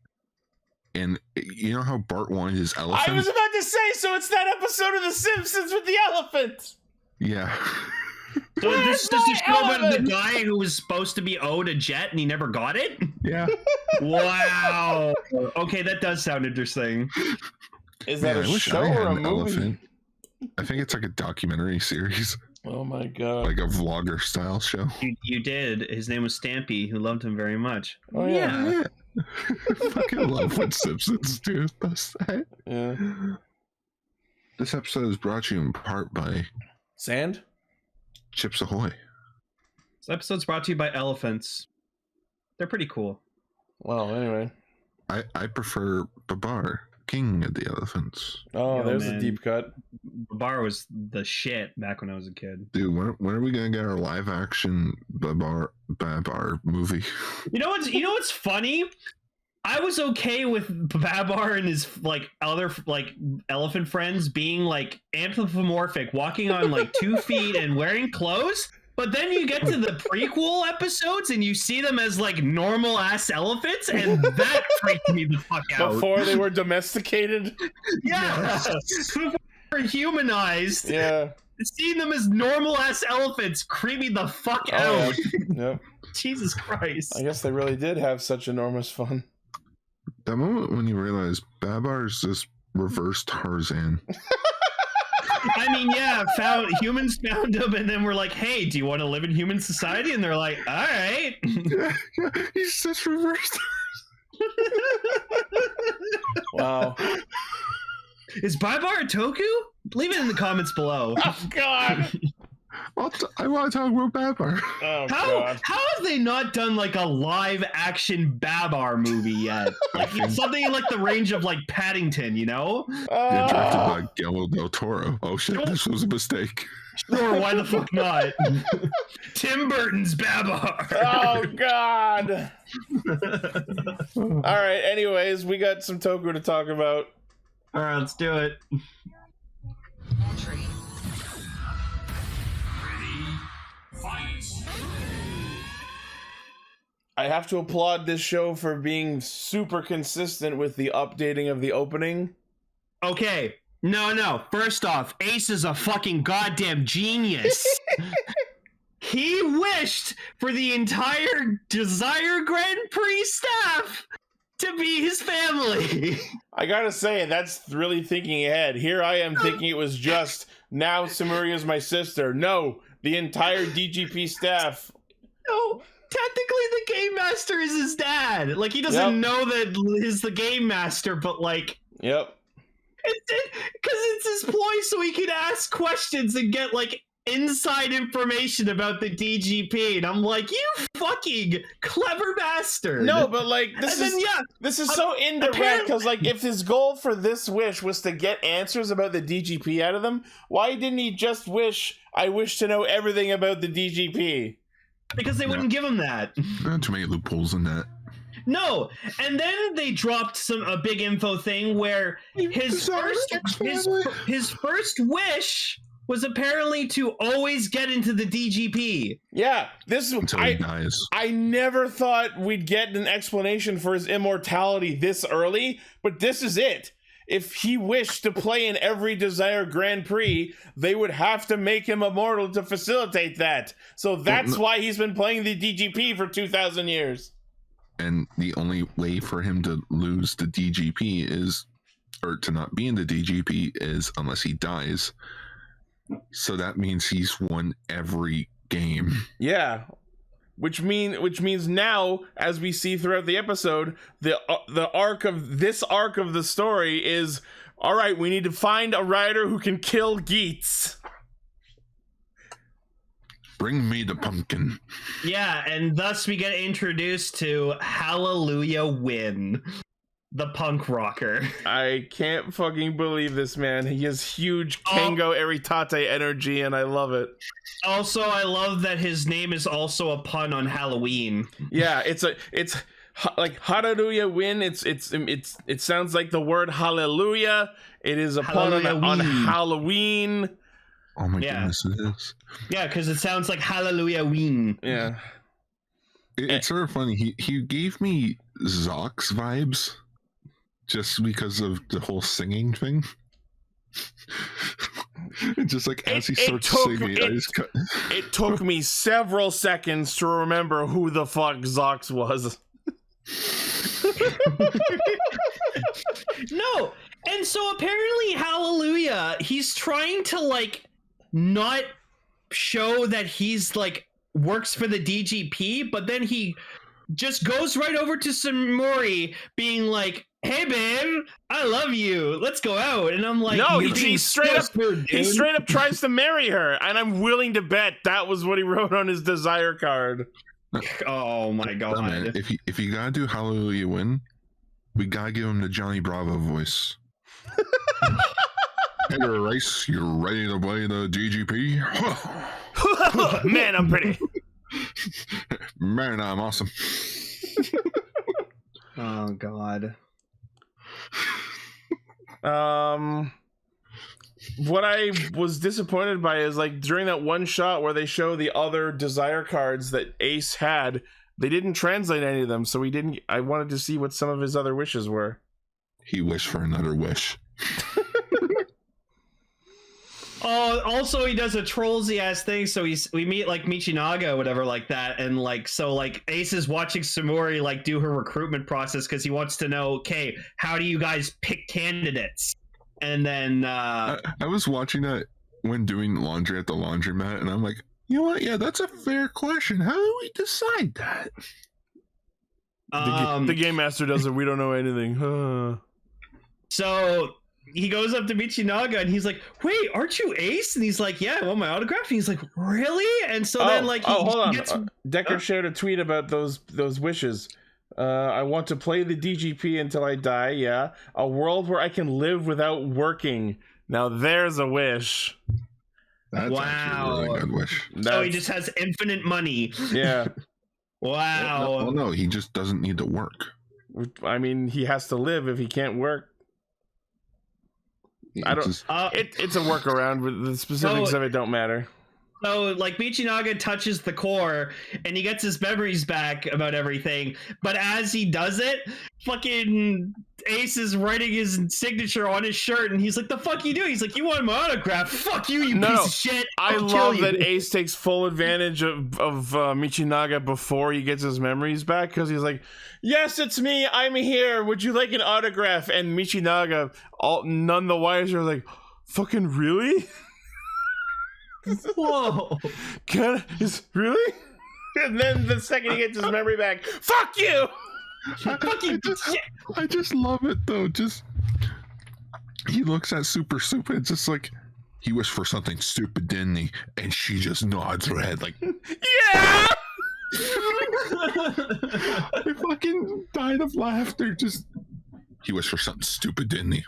And you know how Bart wanted his elephant? I was about to say, so it's that episode of The Simpsons with the elephant. Yeah. So this is just a show about the guy who was supposed to be owed a jet and he never got it? Yeah. Wow. Okay, that does sound interesting. Is that a show or a movie? Elephant. I think it's like a documentary series. Oh my god. Like a vlogger style show. You did. His name was Stampy, who loved him very much. Oh yeah. I fucking love what Simpsons do. That's that. Yeah. This episode is brought to you in part by Sand? Chips Ahoy. This episode's brought to you by elephants. They're pretty cool. Well, anyway. I prefer Abare, King of the Elephants. Oh, there's a deep cut. Abare was the shit back when I was a kid. Dude, when are we gonna get our live action Babar movie? You know what's funny? I was okay with Babar and his like other like elephant friends being like anthropomorphic, walking on like 2 feet and wearing clothes. But then you get to the prequel episodes and you see them as like normal ass elephants, and that freaked me the fuck out. Before they were domesticated? Yeah. Before they were humanized. Yeah. Seeing them as normal ass elephants creeped me the fuck out. Yep. Jesus Christ. I guess they really did have such enormous fun. That moment when you realize Babar's just reverse Tarzan. I mean, yeah, humans found him, and then we're like, "Hey, do you want to live in human society?" And they're like, "All right." He's just reversed. Wow. Is Babar a Toku? Leave it in the comments below. Oh God. I want to talk about Babar. Oh God. How have they not done like a live action Babar movie yet? Like something in like the range of like Paddington, you know? Directed by Guillermo del Toro. Oh shit, this was a mistake. Sure, why the fuck not? Tim Burton's Babar. Oh God. All right. Anyways, we got some Toku to talk about. All right, let's do it. Entry. I have to applaud this show for being super consistent with the updating of the opening. Okay. No. First off, Ace is a fucking goddamn genius. He wished for the entire Desire Grand Prix staff to be his family. I gotta say, that's really thinking ahead. Here I am thinking it was just, now Samuria's my sister. No, the entire DGP staff. No, technically the Game Master is his dad. Like, he doesn't know that he's the Game Master, but like... Yep. Because it's his ploy so he can ask questions and get, like, inside information about the DGP. And I'm like, you fucking clever bastard. No, but, like, this is so indirect, because, like, if his goal for this wish was to get answers about the DGP out of them, why didn't he just wish, I wish to know everything about the DGP? Because they wouldn't give him that. Not too many loopholes in that. No, and then they dropped a big info thing where his first wish was apparently to always get into the DGP. Yeah, Until he dies. I never thought we'd get an explanation for his immortality this early, but this is it. If he wished to play in every Desire Grand Prix, they would have to make him immortal to facilitate that. So that's why he's been playing the DGP for 2,000 years. And the only way for him to lose the DGP is, or to not be in the DGP is unless he dies. So that means he's won every game. Yeah. Which means now, as we see throughout the episode, the arc of the story is, all right, we need to find a rider who can kill Geats. Bring me the pumpkin. Yeah, and thus we get introduced to Hallelujah Win. the punk rocker. I can't fucking believe this man. He has huge Kengo Eritate energy, and I love it. Also, I love that his name is also a pun on Halloween. Yeah, it's like Hallelujah Win. It sounds like the word hallelujah. It is a pun on Halloween. Oh my goodness, it is. Yeah, because it sounds like Hallelujah Ween. Yeah. It's sort of funny. He gave me Zox vibes just because of the whole singing thing. Just like as he starts singing, it took me several seconds to remember who the fuck Zox was. No, and so apparently Hallelujah, he's trying to like not show that he's like works for the DGP, but then he just goes right over to Samori being like, hey babe, I love you, let's go out. And I'm like, no, he straight up tries to marry her, and I'm willing to bet that was what he wrote on his desire card. Oh my god. No, man, if you gotta do Hallelujah Win, we gotta give him the Johnny Bravo voice. Hey there, Rice, you ready to play the DGP? Man, I'm pretty. Man, I'm awesome. Oh god. What I was disappointed by is like during that one shot where they show the other desire cards that Ace had, they didn't translate any of them, so I wanted to see what some of his other wishes were. He wished for another wish. Oh, also he does a trollsy ass thing. So we meet like Michinaga or whatever like that, and like so like Ace is watching Samori like do her recruitment process because he wants to know, okay, how do you guys pick candidates? And then I was watching that when doing laundry at the laundromat, and I'm like, you know what? Yeah, that's a fair question. How do we decide that? The game master does it. We don't know anything. So he goes up to Michinaga and he's like, wait, aren't you Ace? And he's like, yeah, I want my autograph. And he's like, really? And so then like hold on. Decker shared a tweet about those wishes. I want to play the DGP until I die. Yeah, a world where I can live without working. Now there's a wish. That's actually a really good wish. So he just has infinite money. Yeah. Wow. No, he just doesn't need to work. I mean, he has to live if he can't work. I don't. It's a workaround, but the specifics of it don't matter. So, like, Michinaga touches the core, and he gets his memories back about everything. But as he does it, fucking Ace is writing his signature on his shirt, and he's like, "The fuck you do?" He's like, "You want my autograph? Fuck you, you piece of shit!" I love that Ace takes full advantage of Michinaga before he gets his memories back, because he's like, "Yes, it's me. I'm here. Would you like an autograph?" And Michinaga, none the wiser, like, "Fucking really?" Whoa! Really? And then the second he gets his memory back, fuck you! I just love it though. Just he looks at Super Super. It's just like he wished for something stupid, didn't he? And she just nods her head like, yeah. I fucking died of laughter. Just he wished for something stupid, didn't he?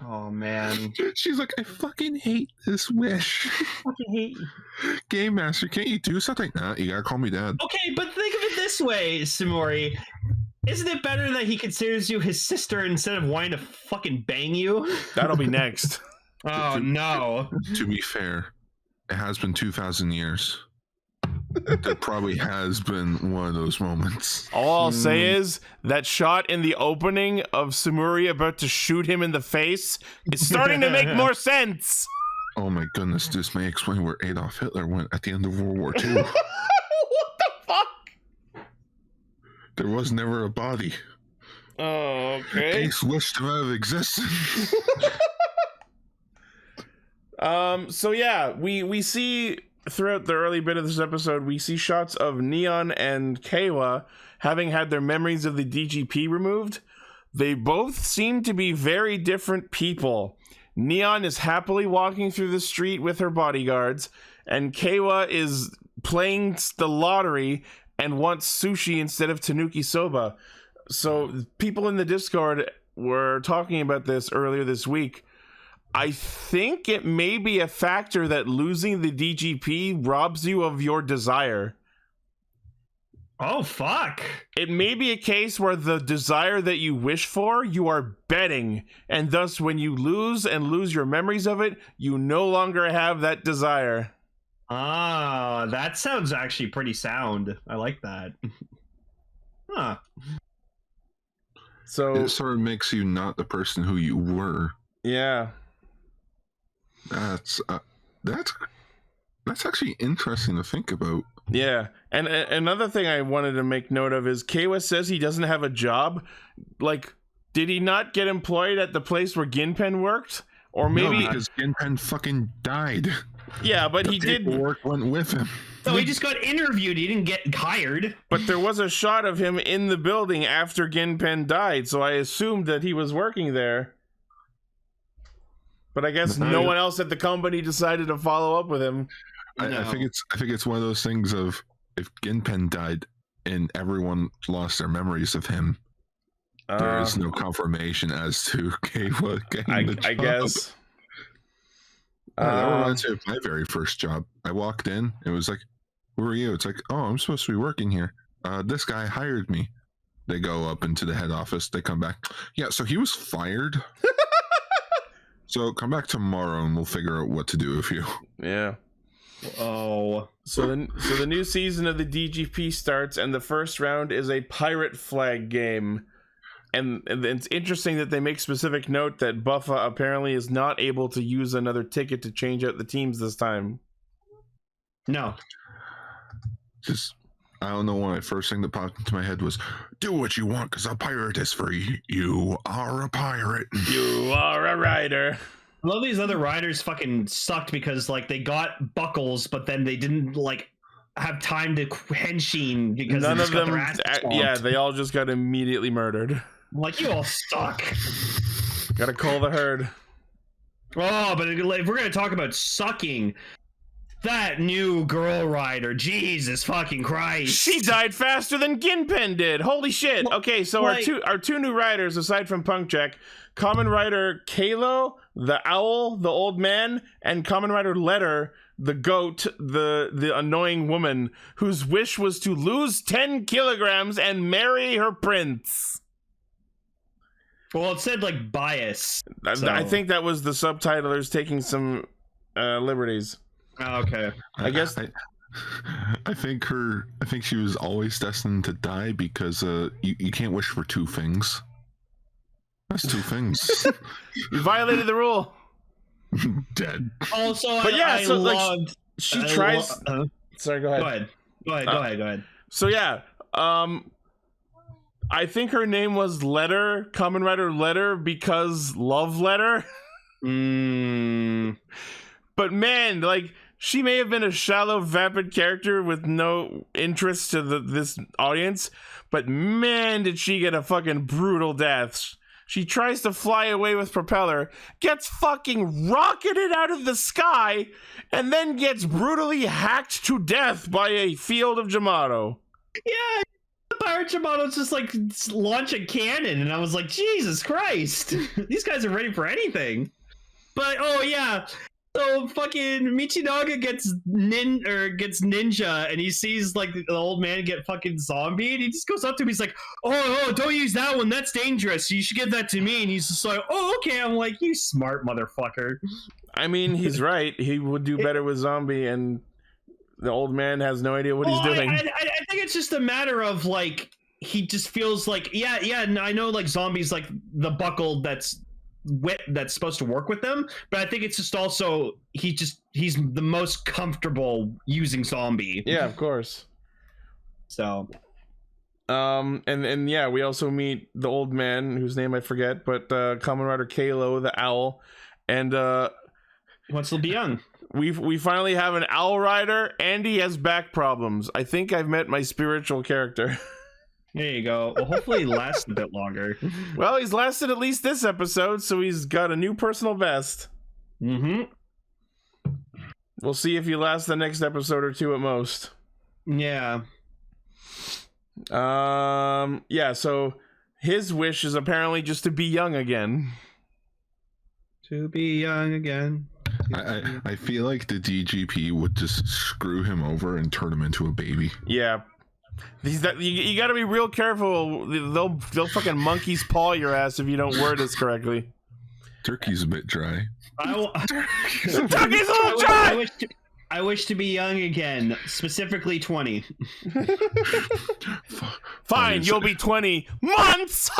Oh man. She's like, I fucking hate this wish. I fucking hate you. Game Master, can't you do something? Nah, you gotta call me dad. Okay, but think of it this way, Samori. Isn't it better that he considers you his sister instead of wanting to fucking bang you? That'll be next. Oh no. To be fair, it has been 2,000 years. There probably has been one of those moments. All I'll say is that shot in the opening of Samuri about to shoot him in the face is starting to make more sense. Oh my goodness, this may explain where Adolf Hitler went at the end of World War II. What the fuck? There was never a body. Oh, okay. Ace wished to have existed. So yeah, we see throughout the early bit of this episode, we see shots of Neon and Keiwa having had their memories of the DGP removed. They both seem to be very different people. Neon is happily walking through the street with her bodyguards, and Keiwa is playing the lottery and wants sushi instead of tanuki soba. So people in the Discord were talking about this earlier this week. I think it may be a factor that losing the DGP robs you of your desire. Oh, fuck. It may be a case where the desire that you wish for, you are betting, and thus when you lose your memories of it, you no longer have that desire. Ah, that sounds actually pretty sound. I like that. Huh. So it sort of makes you not the person who you were. Yeah. That's actually interesting to think about. Yeah, and another thing I wanted to make note of is Keiwa says he doesn't have a job. Like, did he not get employed at the place where Ginpen worked? Or maybe because Ginpen fucking died. Yeah, but he did. Work went with him. So he just got interviewed. He didn't get hired. But there was a shot of him in the building after Ginpen died, so I assumed that he was working there. But I guess no one else at the company decided to follow up with him. I think it's one of those things of if Ginpen died and everyone lost their memories of him, there is no confirmation as to Keiwa getting the job. I guess. That reminds me of my very first job. I walked in, it was like, who are you? It's like, oh, I'm supposed to be working here. This guy hired me. They go up into the head office, they come back. Yeah, so he was fired. So come back tomorrow and we'll figure out what to do with you. Yeah. Oh. So the new season of the DGP starts, and the first round is a pirate flag game. And it's interesting that they make specific note that Buffa apparently is not able to use another ticket to change out the teams this time. No. Just, I don't know why. First thing that popped into my head was, do what you want because a pirate is free. You are a pirate. You are a rider. I love these other riders fucking sucked because like they got buckles, but then they didn't like have time to henshin because none they of got them. their ass stomped. Yeah, they all just got immediately murdered. Like, you all suck. Gotta call the herd. Oh, but if we're gonna talk about sucking, that new girl rider, Jesus fucking Christ. She died faster than Ginpen did. Holy shit. Okay, so our two new riders, aside from Punk Jack, Kamen Rider Kalo, the owl, the old man, and Kamen Rider Letter, the goat, the annoying woman, whose wish was to lose 10 kilograms and marry her prince. Well, it said like bias. So. I think that was the subtitlers taking some liberties. Oh, okay. I guess I think she was always destined to die because you can't wish for two things. That's two things. You violated the rule. Dead. Also, but yeah, I so loved. Like, she tries. Sorry, go ahead. Go ahead. So yeah, I think her name was Letter, Kamen Rider Letter, because love letter. But man, like, she may have been a shallow, vapid character with no interest to this audience, but man, did she get a fucking brutal death. She tries to fly away with propeller, gets fucking rocketed out of the sky, and then gets brutally hacked to death by a field of Jamato. Yeah, Pirate Jamato just like launch a cannon, and I was like, Jesus Christ, these guys are ready for anything. But oh yeah, so fucking Michinaga gets ninja, and he sees like the old man get fucking zombie, and he just goes up to him. He's like, "Oh, don't use that one. That's dangerous. You should give that to me." And he's just like, "Oh, okay." I'm like, "You smart motherfucker." I mean, he's right. He would do better with zombie, and the old man has no idea what he's doing. I think it's just a matter of like he just feels like yeah. I know like zombies like the buckle that's supposed to work with them, but I think it's just also he's the most comfortable using zombie. Yeah, of course. So and yeah, we also meet the old man whose name I forget, but Kamen Rider Kalo, the owl, and wants to be young. We finally have an owl rider, and he has back problems. I think I've met my spiritual character. There you go. Well, hopefully he lasts a bit longer. Well, he's lasted at least this episode, so he's got a new personal best. Mm-hmm. We'll see if he lasts the next episode or two at most. Yeah. Yeah, so his wish is apparently just to be young again. To be young again. I feel like the DGP would just screw him over and turn him into a baby. Yeah. You got to be real careful. They'll fucking monkey's paw your ass if you don't word this correctly. Turkey's a bit dry. Turkey's a little dry. I wish to be young again, specifically 20. Fine, you'll be 20 months.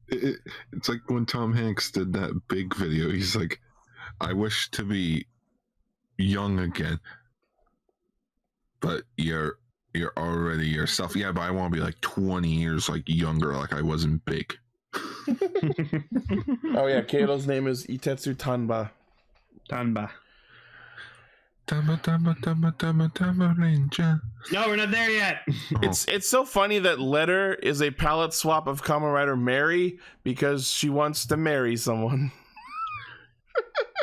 It's like when Tom Hanks did that big video. He's like, I wish to be young again, but you're already yourself. Yeah, but I want to be like 20 years like younger, like I wasn't big. Oh yeah, Kato's name is Itetsu Tanba. Tanba. Tama. No, we're not there yet. It's so funny that Letter is a palette swap of Kamen Rider Mary because she wants to marry someone.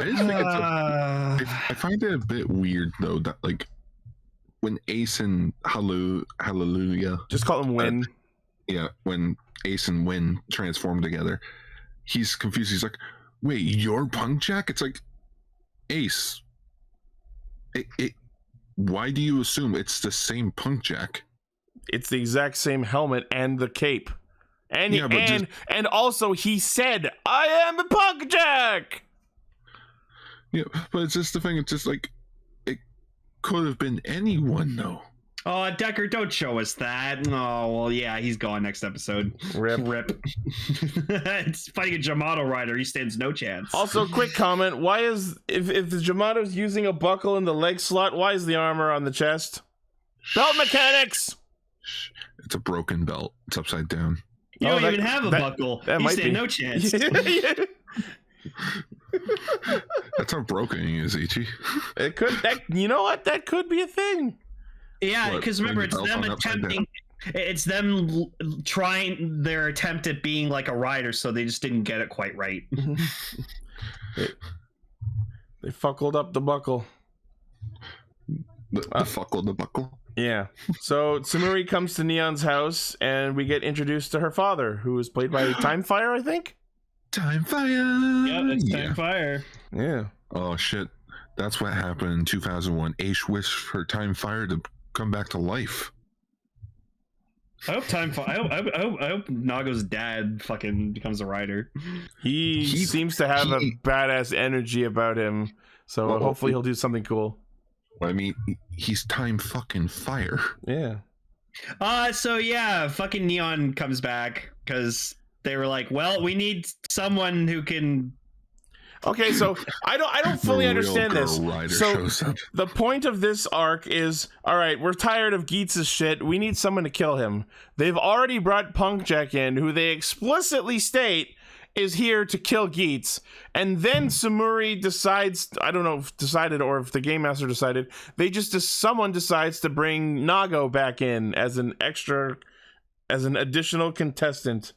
I just think I find it a bit weird though that like when Ace and Hallelujah, just call him Win. When Ace and Win transform together, he's confused. He's like, "Wait, you're Punk Jack?" It's like, Ace. Why do you assume it's the same Punk Jack? It's the exact same helmet and the cape, and and also he said, "I am a Punk Jack." Yeah, but it's just the thing. It's just like it could have been anyone, though. Oh, Decker, don't show us that. Oh, well, yeah, he's gone next episode. Rip. It's fighting a Jamato rider. He stands no chance. Also, quick comment. Why is, if the Jamato's using a buckle in the leg slot, why is the armor on the chest? Belt mechanics! It's a broken belt. It's upside down. You don't even have a buckle. You stand no chance. That's how broken he is, Ichi. It could, you know what? That could be a thing. Yeah, because remember, it's them attempting. It's them trying their attempt at being like a rider, so they just didn't get it quite right. They fuckled up the buckle. The buckle. Yeah. So Tsumuri comes to Neon's house, and we get introduced to her father, who is played by Timefire, I think. Timefire. Yep, it's Timefire. Yeah. Oh shit! That's what happened in 2001. Ace wished for Timefire to come back to life. I hope I hope Nago's dad fucking becomes a rider. He seems to have a badass energy about him, so hopefully he'll do something cool. I mean, he's time fucking fire. Yeah. So yeah, fucking Neon comes back because they were like, well, we need someone who can. Okay, so I don't fully understand this. So the point of this arc is, all right, we're tired of Geats' shit. We need someone to kill him. They've already brought Punk Jack in, who they explicitly state is here to kill Geats. And then Tsumuri decides, I don't know if decided or if the Game Master decided, someone decides to bring Nago back in as an additional contestant.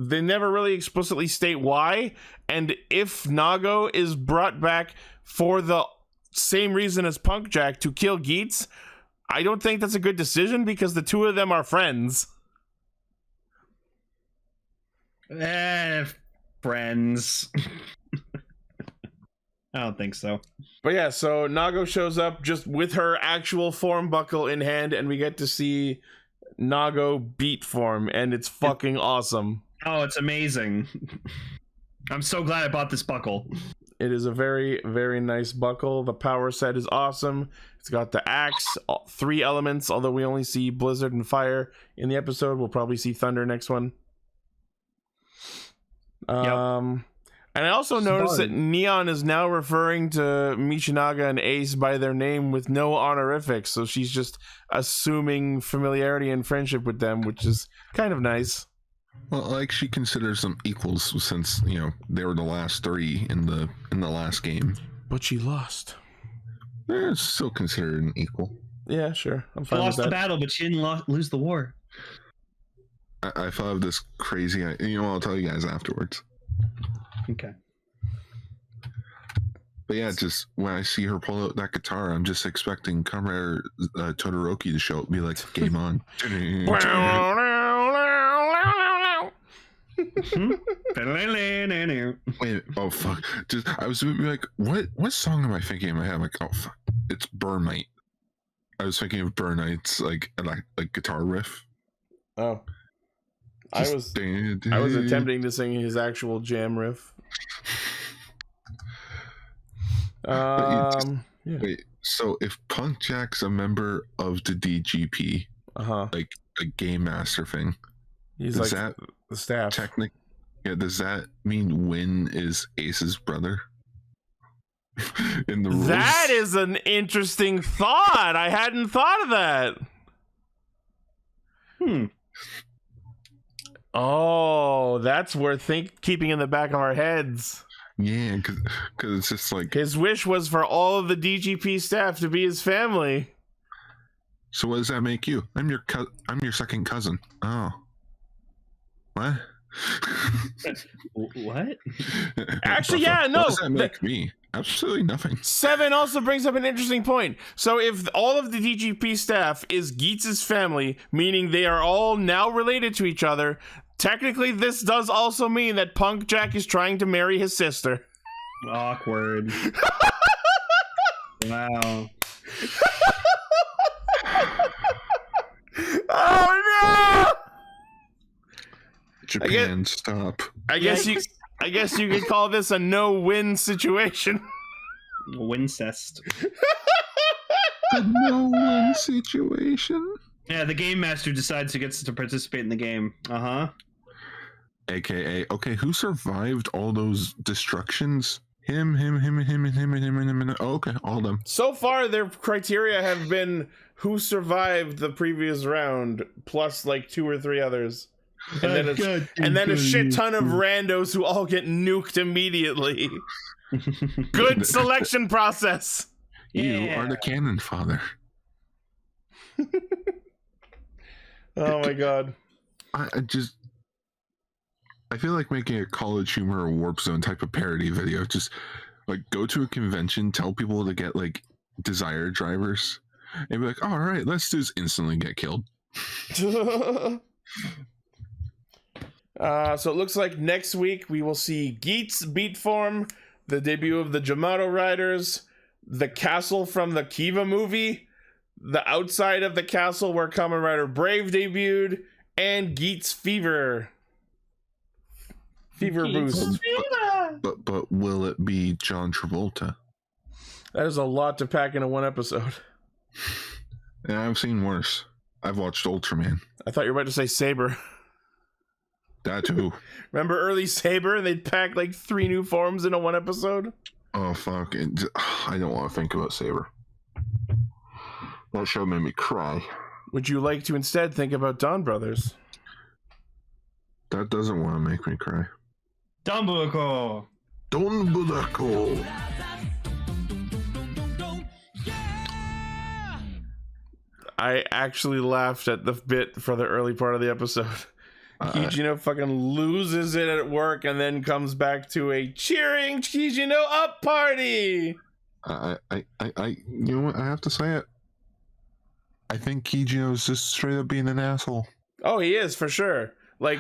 They never really explicitly state why, and if Nago is brought back for the same reason as Punk Jack, to kill Geats, I don't think that's a good decision because the two of them are friends. Friends. I don't think so. But yeah, so Nago shows up just with her actual form buckle in hand, and we get to see Nago beat form, and it's fucking awesome. Oh, it's amazing. I'm so glad I bought this buckle. It is a very, very nice buckle. The power set is awesome. It's got the axe, 3 elements, although we only see Blizzard and Fire in the episode. We'll probably see Thunder next one. And I also noticed that Neon is now referring to Michinaga and Ace by their name with no honorifics, so she's just assuming familiarity and friendship with them, which is kind of nice. Well, like she considers them equals since, you know, they were the last 3 in the last game. But she lost. They're still considered an equal. Yeah, sure. I'm fine she lost with that. the battle, but she didn't lose the war. I thought of this crazy, you know, I'll tell you guys afterwards. Okay. But yeah, just when I see her pull out that guitar, I'm just expecting Kamen Rider Todoroki to show up and be like, game on. Wait, oh fuck. I was like, what song am I thinking in my head? I'm like, oh fuck. It's Burn Night. I was thinking of Burn Night's like guitar riff. Oh. I was attempting to sing his actual jam riff. Yeah. Wait, so if Punk Jack's a member of the DGP, like a game master thing, he's like the staff. Does that mean Win is Ace's brother? In the rules? That is an interesting thought. I hadn't thought of that. Oh, that's worth keeping in the back of our heads. Yeah, because it's just like his wish was for all of the DGP staff to be his family. So what does that make you? I'm your second cousin. Oh, what? What? Actually, yeah, no. What does that make me? Absolutely nothing. 7 also brings up an interesting point. So if all of the DGP staff is Geats' family, meaning they are all now related to each other, technically this does also mean that Punk Jack is trying to marry his sister. Awkward. Wow. Oh no! Japan, stop. I guess you could call this a no-win situation. Wincest. A no-win situation. Yeah, the game master decides who gets to participate in the game. AKA, okay, who survived all those destructions? Him. Oh, okay, all of them. So far, their criteria have been who survived the previous round, plus like 2 or 3 others. And then a shit ton of randos who all get nuked immediately. Good selection process. You are the cannon father. Oh my god. I feel like making a College Humor or Warp Zone type of parody video. Just like go to a convention, tell people to get like Desire drivers, and be like, all right, let's just instantly get killed. So it looks like next week we will see Geats beat form, the debut of the Jamato Riders, the castle from the Kiva movie, the outside of the castle where Kamen Rider Brave debuted, and Geats Fever Boost. But will it be John Travolta? That is a lot to pack into one episode. Yeah, I've seen worse. I've watched Ultraman. I thought you were about to say Saber. That too. Remember early Saber and they'd pack like 3 new forms into one episode? Oh fuck. I don't want to think about Saber. That show made me cry. Would you like to instead think about Donbrothers? That doesn't want to make me cry. Donbrothers. I actually laughed at the bit for the early part of the episode. Kijino fucking loses it at work and then comes back to a cheering Kijino up party. I you know what? I have to say it. I think Kijino's just straight up being an asshole. Oh, he is for sure. Like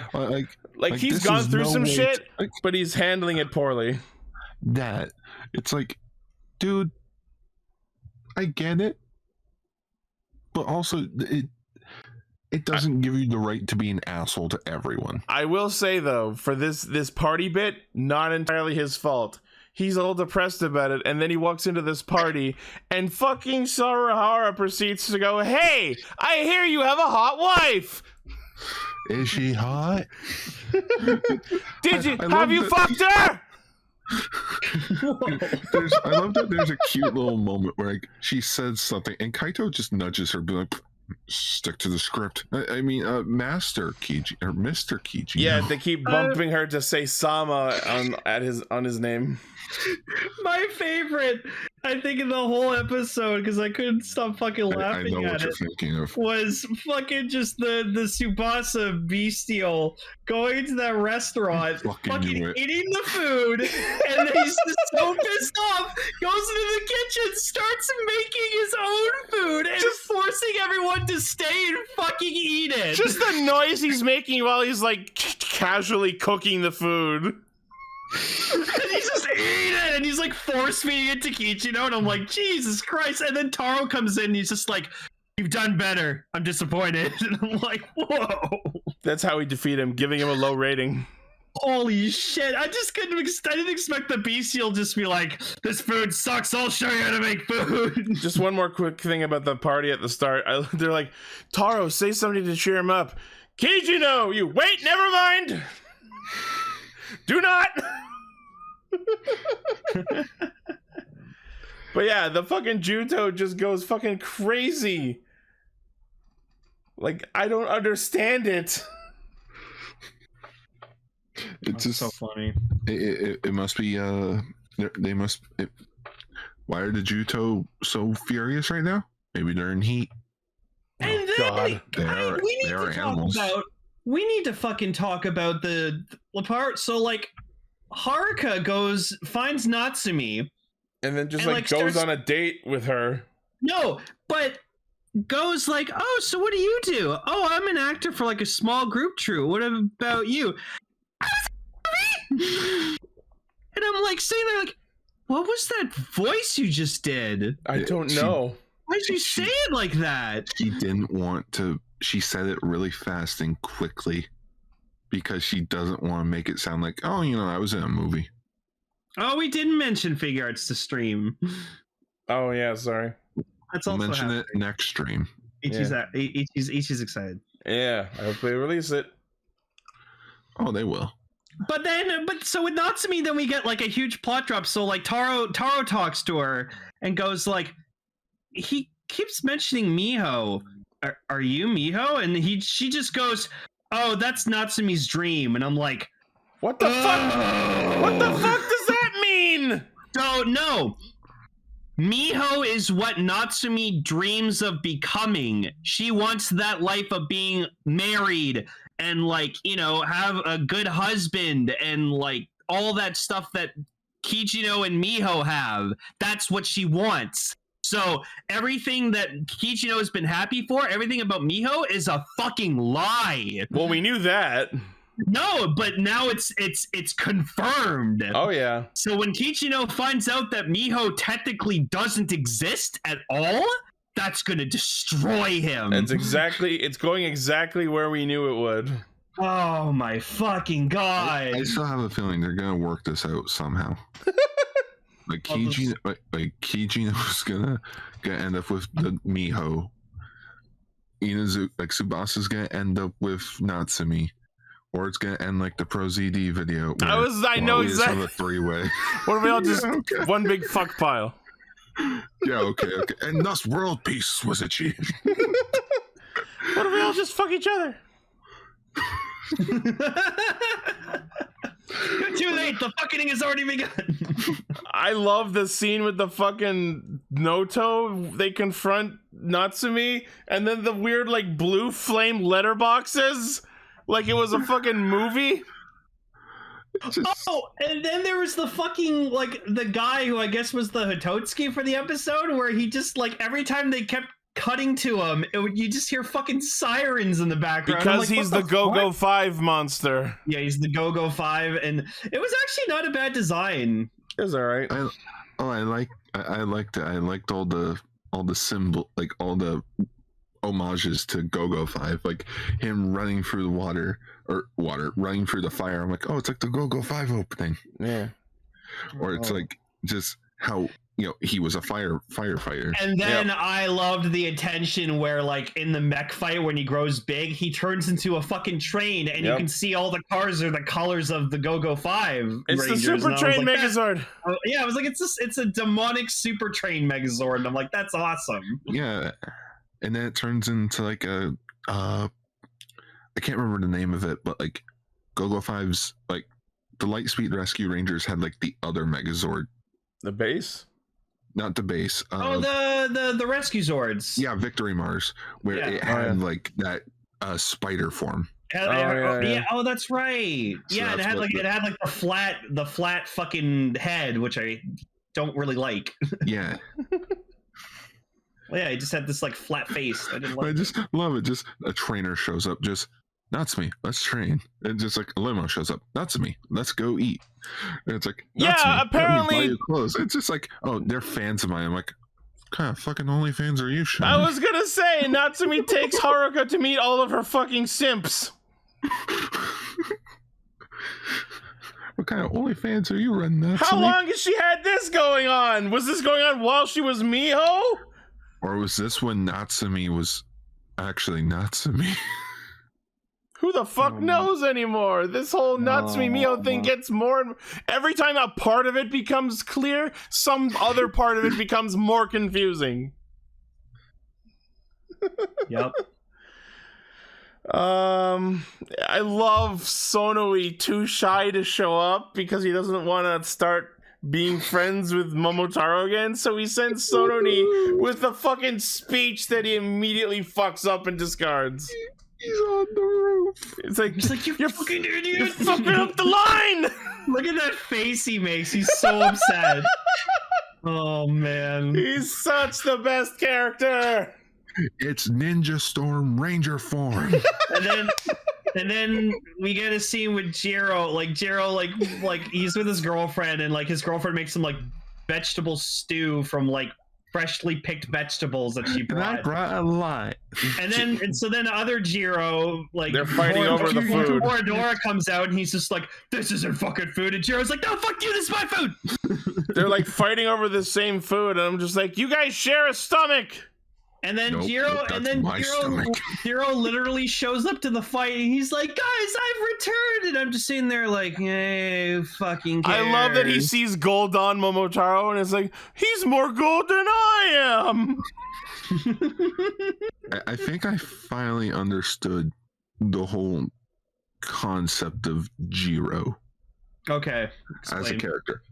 he's gone through some shit, but he's handling it poorly. That it's like, dude, I get it, but also it doesn't give you the right to be an asshole to everyone. I will say though, for this party bit, not entirely his fault. He's all depressed about it, and then he walks into this party, and fucking Sarahara proceeds to go, "Hey, I hear you have a hot wife. Is she hot? Have you fucked her?" I love that there's a cute little moment where like, she says something, and Kaito just nudges her, be like, Stick to the script. I mean, Master Kiji or Mr. Kiji. Yeah, they keep bumping her to say Sama on his name. My favorite, I think, in the whole episode, because I couldn't stop fucking laughing I know at what you're it, thinking of. was fucking just the Tsubasa bestial going to that restaurant, fucking eating the food, and then he's just so pissed off, goes into the kitchen, starts making his own food, and just forcing everyone to stay and fucking eat it. Just the noise he's making while he's like casually cooking the food. And he's just eating it, and he's like force feeding it to Kichino, and I'm like, Jesus Christ. And then Taro comes in, and he's just like, you've done better. I'm disappointed. And I'm like, whoa. That's how we defeat him, giving him a low rating. Holy shit. I didn't expect the bestial just be like, this food sucks, I'll show you how to make food. Just one more quick thing about the party at the start. They're like, Taro, say something to cheer him up. Kijino, you wait, never mind. Do not. But yeah, the fucking Juto just goes fucking crazy. Like, I don't understand it. It's just so funny. It must be they must. Why are the Juto so furious right now? Maybe they're in heat. And God. They are animals. We need to fucking talk about the part. So like, Haruka finds Natsumi, and then just like goes on a date with her. No, but goes like, oh, so what do you do? Oh, I'm an actor for like a small group troupe. What about you? And I'm like sitting there like, what was that voice you just did? I don't know. Why'd you say it like that? She didn't want to. She said it really fast and quickly because she doesn't want to make it sound like, oh, I was in a movie. Oh, we didn't mention figure arts to stream. Oh yeah, sorry. That's also mention it next stream. Ichi's excited. Yeah, I hope they release it. Oh, they will. But so with Natsumi, then we get like a huge plot drop. So like Taro talks to her and goes like, he keeps mentioning Miho. Are you Miho? And she just goes, oh, that's Natsumi's dream. And I'm like, what the fuck? What the fuck does that mean? Don't know. Miho is what Natsumi dreams of becoming. She wants that life of being married and like, have a good husband and like all that stuff that Kichino and Miho have. That's what she wants. So everything that Kichino has been happy for, everything about Miho is a fucking lie. Well, we knew that. No, but now it's confirmed. Oh yeah. So when Kichino finds out that Miho technically doesn't exist at all, that's gonna destroy him. It's going exactly where we knew it would. Oh my fucking god. I still have a feeling they're gonna work this out somehow. Like Kijino's gonna end up with the Miho. Tsubasa's gonna end up with Natsumi. Or it's gonna end like the Pro ZD video. I know exactly. A three-way. What if we all just one big fuck pile? Yeah, okay. And thus world peace was achieved. What if we all just fuck each other? Too late, the fucking has already begun. I love the scene with the fucking Noto. They confront Natsumi, and then the weird like blue flame letterboxes, like it was a fucking movie. Oh, and then there was the fucking like the guy who I guess was the Hitotsuki for the episode, where he just like every time they kept cutting to him, you just hear fucking sirens in the background. Because he's the Go-Go 5 monster. Yeah, he's the Go-Go 5, and it was actually not a bad design. It was all right. I liked it. I liked all the symbol, like all the homages to Go-Go 5, like him running through the running through the fire. I'm like, oh, it's like the Go-Go 5 opening. Yeah. Or it's like just how he was a firefighter. And then I loved the attention where like in the mech fight when he grows big, he turns into a fucking train and you can see all the cars are the colors of the Go-Go 5 It's Rangers. the Super Train Megazord. Yeah, I was like, it's a demonic Super Train Megazord, and I'm like, that's awesome. Yeah. and then it turns into like a I can't remember the name of it, but like Go-Go 5's like the Lightspeed Rescue Rangers had like the other Megazord. The base? Not the base. The Rescue Zords. Yeah, Victory Mars, where it had like that spider form. Yeah. Oh, that's right. So yeah, that's it had what like the flat fucking head, which I don't really like. Yeah. Well, yeah, he just had this like flat face. I didn't I like. just love it. Just a trainer shows up, just Natsumi, let's train. And just like a limo shows up, Natsumi, let's go eat. And it's like, Yeah, Natsumi, apparently- let me buy you clothes. It's just like, oh, they're fans of mine. I'm like, what kind of fucking OnlyFans are you showing? I was gonna say, Natsumi takes Haruka to meet all of her fucking simps. What kind of OnlyFans are you running, Natsumi? How long has she had this going on? Was this going on while she was Miho? Or was this when Natsumi was actually Natsumi? Who the fuck knows anymore? This whole Natsumi Miho thing gets more and every time a part of it becomes clear, some other part of it becomes more confusing. Yep. I love Sonoi too shy to show up because he doesn't want to start being friends with Momotaro again, so he sends Sononi with a fucking speech that he immediately fucks up and discards. He's on the roof. It's like, He's like, you're fucking idiot. you're fucking up the line! Look at that face he makes. He's so upset. Oh man. He's such the best character! It's Ninja Storm Ranger form. And then we get a scene with Jiro. Like Jiro, like he's with his girlfriend, and like his girlfriend makes him like vegetable stew from like freshly picked vegetables that she And I brought. brought a lot. And so then other Jiro, like They're fighting over the food. Toradora comes out and he's just like, "This isn't fucking food." And Jiro's like, "No, fuck you. This is my food." They're like fighting over the same food, and I'm just like, you guys share a stomach! And then Nope, that's my Jiro stomach. literally shows up to the fight and he's like, "Guys, I've returned." And I'm just sitting there like, "Hey, who fucking cares?" I love that he sees gold on Momotaro and is like, he's more gold than I am! I think I finally understood the whole concept of Jiro Okay. as a Explain. character.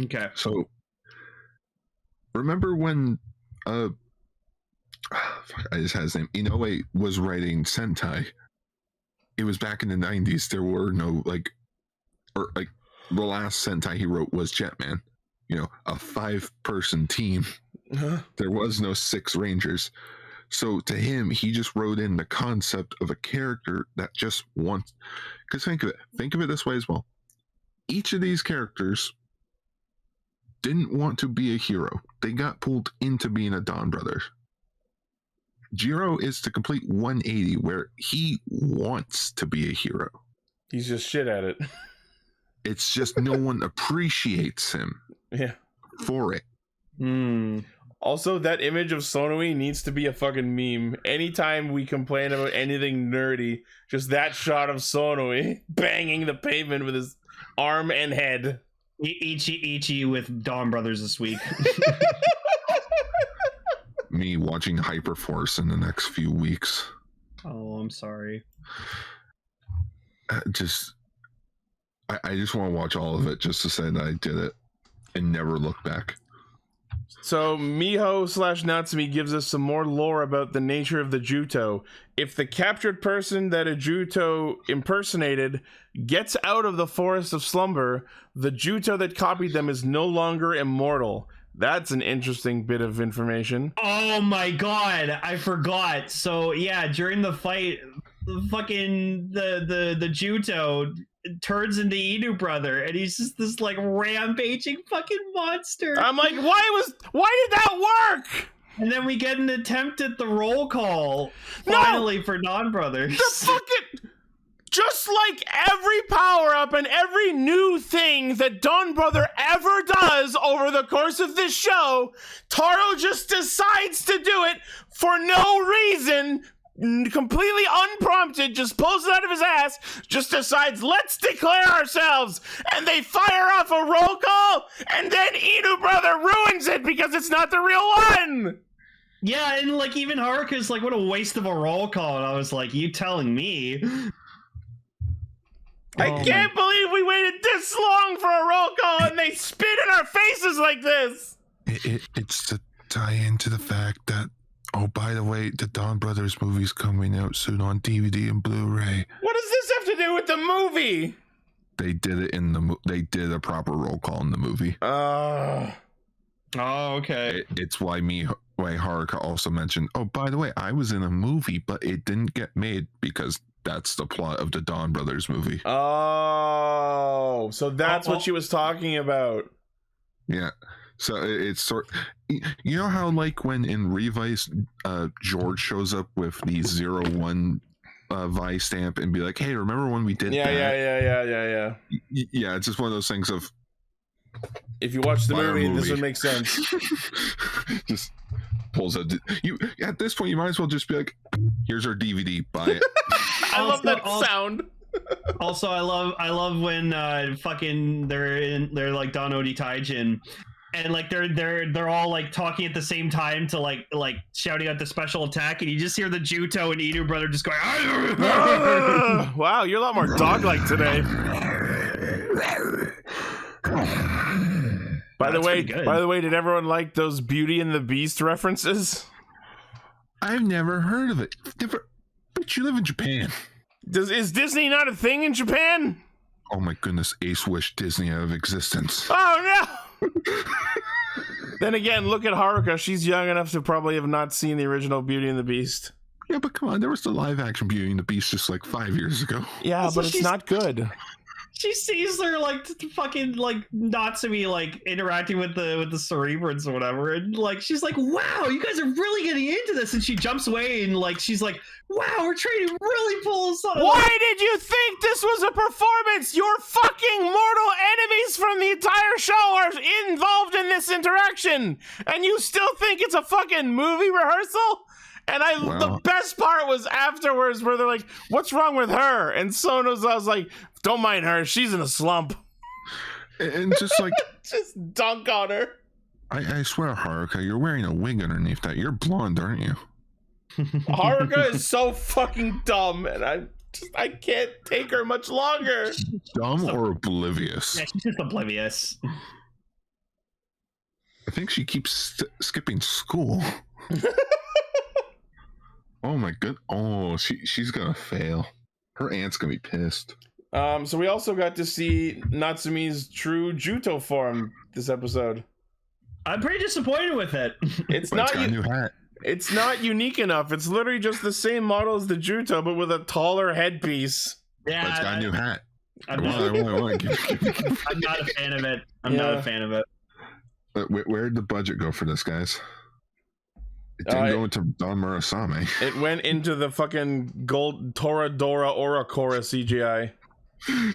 Okay. So, remember when fuck, I just had his name. Inoue was writing Sentai. It was back in the 90s. There were no the last Sentai he wrote was Jetman. You know, a 5-person team. There was no 6 Rangers. So to him, he just wrote in the concept of a character that just wants. Because think of it this way as well. Each of these characters didn't want to be a hero. They got pulled into being a Donbrothers. Jiro is the complete 180 where he wants to be a hero. He's just shit at it. It's just no one appreciates him Yeah. for it. Also, that image of Sonoi needs to be a fucking meme. Anytime we complain about anything nerdy, just that shot of Sonoi banging the pavement with his arm and head. Ichi with Donbrothers this week. Me watching Hyperforce in the next few weeks. Oh, I'm sorry. I just want to watch all of it just to say that I did it and never look back. So Miho/Natsumi gives us some more lore about the nature of the Juto. If the captured person that a Juto impersonated gets out of the Forest of Slumber, the Juto that copied them is no longer immortal. That's an interesting bit of information. Oh my god, I forgot. So yeah, during the fight, fucking the Juto turns into Inu brother, and he's just this like rampaging fucking monster. I'm like, why did that work? And then we get an attempt at the roll call No! finally for Donbrothers. The fucking... Just like every power-up and every new thing that Dawn Brother ever does over the course of this show, Taro just decides to do it for no reason, completely unprompted, just pulls it out of his ass, just decides, let's declare ourselves, and they fire off a roll call, and then Inu Brother ruins it because it's not the real one! Yeah, and like even Haruka's like, what a waste of a roll call. And I was like, you telling me? I can't believe we waited this long for a roll call and they spit in our faces like this. It's to tie into the fact that, oh, by the way, the Donbrothers movie's coming out soon on DVD and Blu-ray. What does this have to do with the movie? They did it in the they did a proper roll call in the movie. Oh, okay. It's why Haruka also mentioned, oh, by the way, I was in a movie, but it didn't get made because that's the plot of the Donbrothers movie. Oh, so that's what she was talking about. Yeah. So it's you know how like when in Revice, George shows up with the 01 Vice stamp and be like, hey, remember when we did that? Yeah. Yeah, it's just one of those things of, if you watch the movie, this would make sense. Just pulls out. You at this point, you might as well just be like, here's our DVD, buy it. I love that sound. Also, I love when fucking they're like Don Odi Taijin, and like they're all like talking at the same time to like shouting out the special attack, and you just hear the Juto and Inu brother just going. Wow, you're a lot more dog-like today. By the way, did everyone like those Beauty and the Beast references? I've never heard of it. But you live in Japan. Is Disney not a thing in Japan? Oh my goodness, Ace wished Disney out of existence. Oh no! Then again, look at Haruka. She's young enough to probably have not seen the original Beauty and the Beast. Yeah, but come on, there was the live action Beauty and the Beast just like 5 years ago. Yeah, Also, but it's not good. She sees her like fucking like Natsumi like interacting with the Cerebrans or whatever, and like she's like, "Wow, you guys are really getting into this!" And she jumps away and like she's like, "Wow, we're training really pulls." Why did you think this was a performance? Your fucking mortal enemies from the entire show are involved in this interaction, and you still think it's a fucking movie rehearsal? And the best part was afterwards where they're like, what's wrong with her? And I was like, don't mind her. She's in a slump. And just like... just dunk on her. I swear, Haruka, you're wearing a wig underneath that. You're blonde, aren't you? Haruka is so fucking dumb, and I can't take her much longer. Dumb or oblivious? Yeah, she's just oblivious. I think she keeps skipping school. Oh my god! Oh, she's gonna fail. Her aunt's gonna be pissed. So we also got to see Natsumi's true Juto form this episode. I'm pretty disappointed with it. It's got a new hat. It's not unique enough. It's literally just the same model as the Juto, but with a taller headpiece. Yeah, but it's got a new hat. I'm not a fan of it. I'm not a fan of it. But where'd the budget go for this, guys? It didn't go into Don Murasame. It went into the fucking gold Toradora Oracora CGI.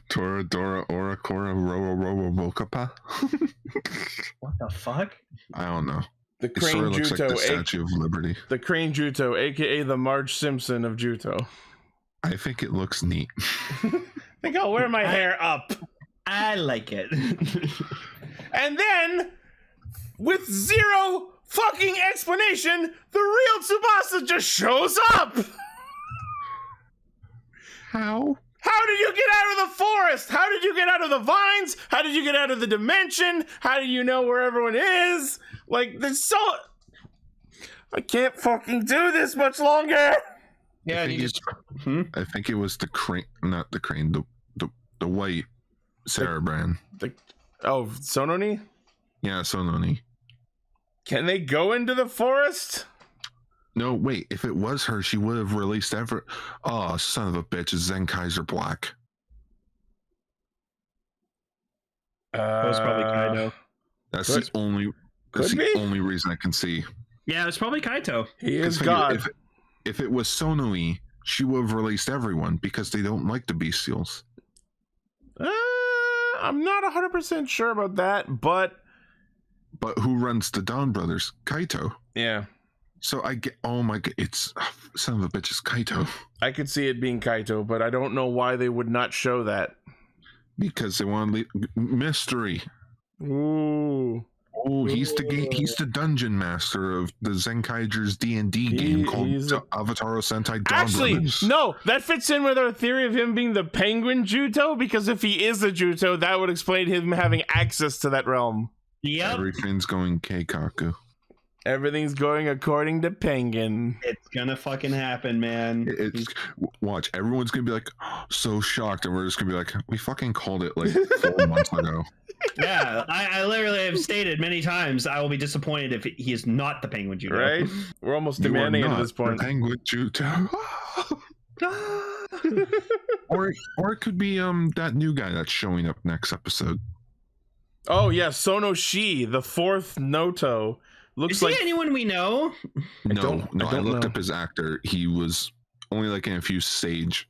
Toradora Oracora Robo Mokapa. What the fuck? I don't know. The Crane Juto, looks like the Statue of Liberty. The Crane Juto, aka the Marge Simpson of Juto. I think it looks neat. I think I'll wear my hair up. I like it. And then, with zero fucking explanation, the real Tsubasa just shows up. How? How did you get out of the forest? How did you get out of the vines? How did you get out of the dimension? How do you know where everyone is? Like, there's so... I can't fucking do this much longer. Yeah, I think it was the crane, not the crane, the white Cerebran. Sononi? Yeah, Sononi. Can they go into the forest? No, wait. If it was her, she would have released Oh, son of a bitch! It's Zenkaiser Black. That was probably Kaido. That's the only reason I can see. Yeah, it was probably Kaito. He is God. If it was Sonoi, she would have released everyone because they don't like the bestials. I'm not 100% sure about that, but who runs the Donbrothers? Kaito. Yeah. So I get, oh my god, it's son of a bitch, it's Kaito. I could see it being Kaito, but I don't know why they would not show that. Because they want to leave mystery. Ooh. Oh, he's the dungeon master of the Zenkaiger's D&D game called Avataro Sentai Donbrothers. Actually, no, that fits in with our theory of him being the penguin Juto, because if he is a Juto, that would explain him having access to that realm. Yep. Everything's going Keikaku. Everything's going according to Penguin. It's gonna fucking happen, man. Watch, everyone's gonna be like so shocked, and we're just gonna be like, we fucking called it like 4 months ago. Yeah, I literally have stated many times I will be disappointed if he is not the Penguin Judo. Right? We're almost demanding it at this point. The Penguin Judo. or it could be that new guy that's showing up next episode. Oh yeah, Sonoshi, the 4th Noto. Looks Is like he anyone we know? No, I looked know. up his actor. He was only like in a few stage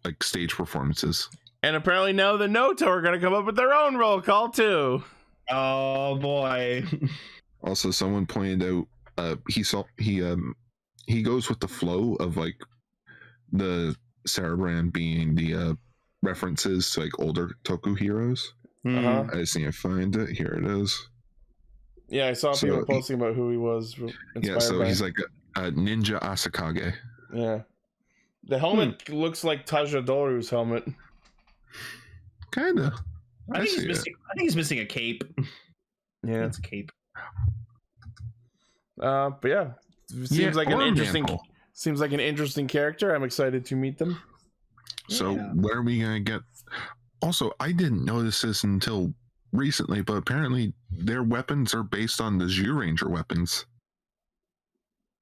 performances. And apparently now the Noto are gonna come up with their own roll call too. Oh boy. Also, someone pointed out he goes with the flow of like the Cerebran being the references to like older Toku heroes. Uh-huh. I just need to find it. Here it is. Yeah, I saw people posting about who he was. Yeah, so he's like a ninja Asakage. Yeah. The helmet looks like Tajadoru's helmet. Kinda. I think he's missing a cape. Yeah. It's a cape. But yeah. Seems like an interesting character. I'm excited to meet them. So where are we gonna get? Also, I didn't notice this until recently, but apparently their weapons are based on the Zyuranger weapons.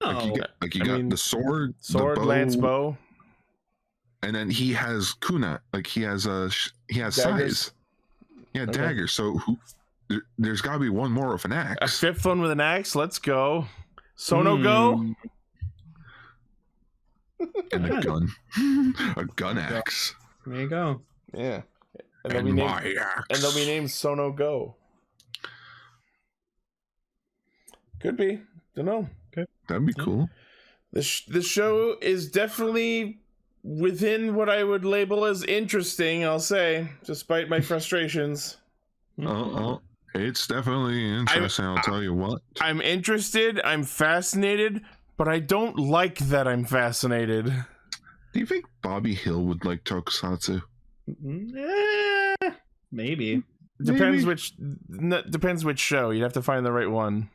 Oh, You got the sword, the bow, lance bow, and then he has kunai. Like he has daggers. size. Yeah, Okay. daggers. So there's got to be one more with an A axe. 5th one with an axe. Let's go. Sono go. And a gun. A gun axe. there you go. Yeah. And And my axe. And they'll be named Sono Go. Could be. Don't know. That'd be cool. This show is definitely within what I would label as interesting, I'll say, despite my frustrations. It's definitely interesting, I'll tell you what. I'm interested, I'm fascinated, but I don't like that I'm fascinated. Do you think Bobby Hill would like tokusatsu? Maybe. Depends which show. You'd have to find the right one.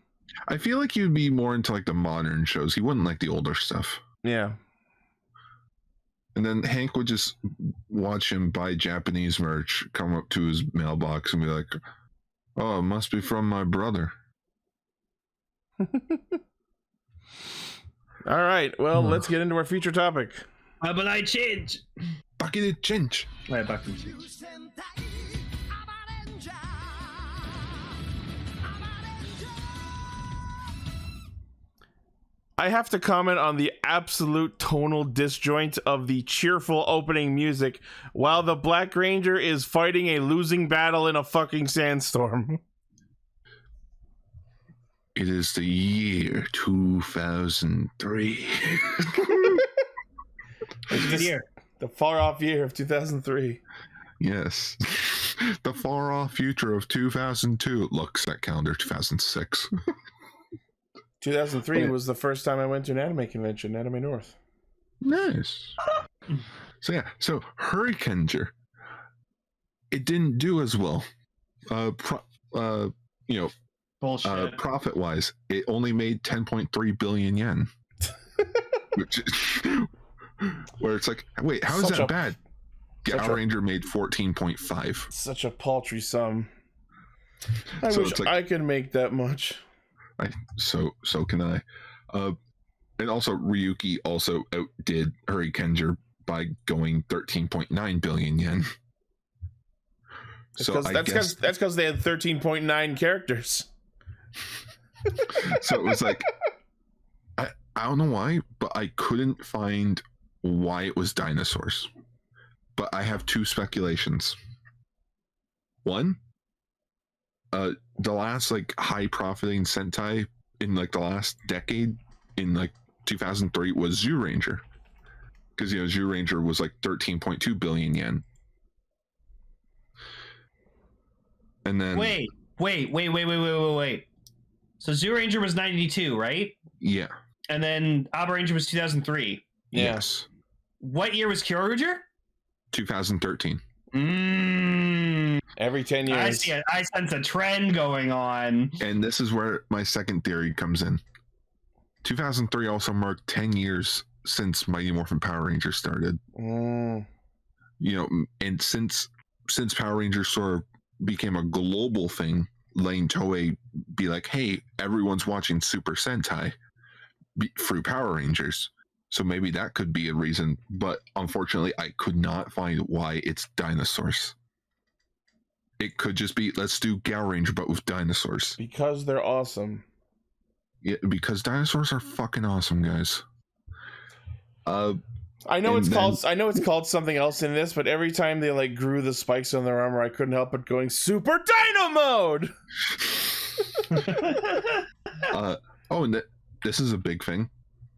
I feel like you'd be more into like the modern shows. He wouldn't like the older stuff. Yeah. And then Hank would just watch him buy Japanese merch, come up to his mailbox and be like, "Oh, it must be from my brother." All right. Well, let's get into our feature topic. But I change. Bucket change. Right, back to you. I have to comment on the absolute tonal disjoint of the cheerful opening music while the Black Ranger is fighting a losing battle in a fucking sandstorm. It is the year 2003. Good year. The far off year of 2003. Yes. The far off future of 2002. It looks at calendar 2006. 2003 was the first time I went to an anime convention, Anime North. Nice. So Hurricaneger, it didn't do as well. Bullshit. Profit wise, it only made 10.3 billion yen. Which is, where it's like, wait, how is that bad? Abaranger made 14.5. Such a paltry sum. I So wish it's like- I could make that much. So can I. And also Ryuki also outdid Hurricaneger by going 13.9 billion yen. So That's because they had 13.9 characters. So it was like, I don't know why, but I couldn't find why it was dinosaurs. But I have two speculations. One, the last like high profiting Sentai in like the last decade in like 2003 was Zyuranger, because Zyuranger was like 13.2 billion yen. And then Wait. So Zyuranger was 92, right? Yeah. And then Abaranger was 2003. Yes. What year was Kyoranger? 2013. Every 10 years. I see it. I sense a trend going on. And this is where my second theory comes in. 2003 also marked 10 years since Mighty Morphin Power Rangers started. You know, and since Power Rangers sort of became a global thing, letting Toei be like, hey, everyone's watching Super Sentai through Power Rangers. So maybe that could be a reason. But unfortunately, I could not find why it's dinosaurs. It could just be, let's do Gal Ranger, but with dinosaurs. Because they're awesome. Yeah, because dinosaurs are fucking awesome, guys. I know it's called something else in this, but every time they like grew the spikes on their armor, I couldn't help but going Super Dino Mode. And this is a big thing.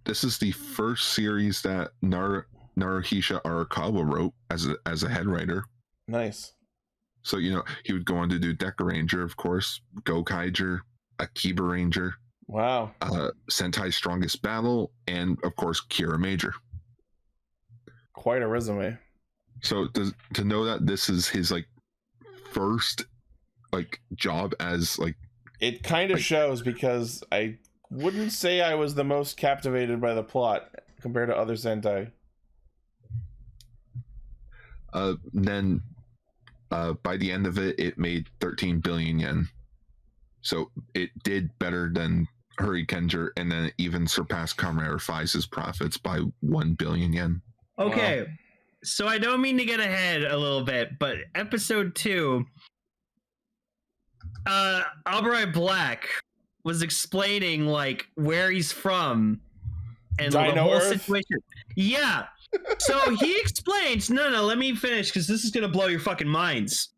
This is the first series that Naruhisha Arakawa wrote as a head writer. Nice. So, you know, he would go on to do Deca Ranger, of course, Gokaiger, Akiba Ranger. Wow. Sentai Strongest Battle, and of course Kira Major. Quite a resume. So to know that this is his like first like job as like, it kind of shows, because I wouldn't say I was the most captivated by the plot compared to other Sentai. Then by the end of it made 13 billion yen. So it did better than Hurricaneger, and then it even surpassed Kamen Rider Fize's profits by 1 billion yen. Okay, Wow. So I don't mean to get ahead a little bit, but episode 2, Abare Black was explaining like where he's from and the Dino whole Earth? situation. Yeah. So he explains, no, let me finish because this is gonna blow your fucking minds.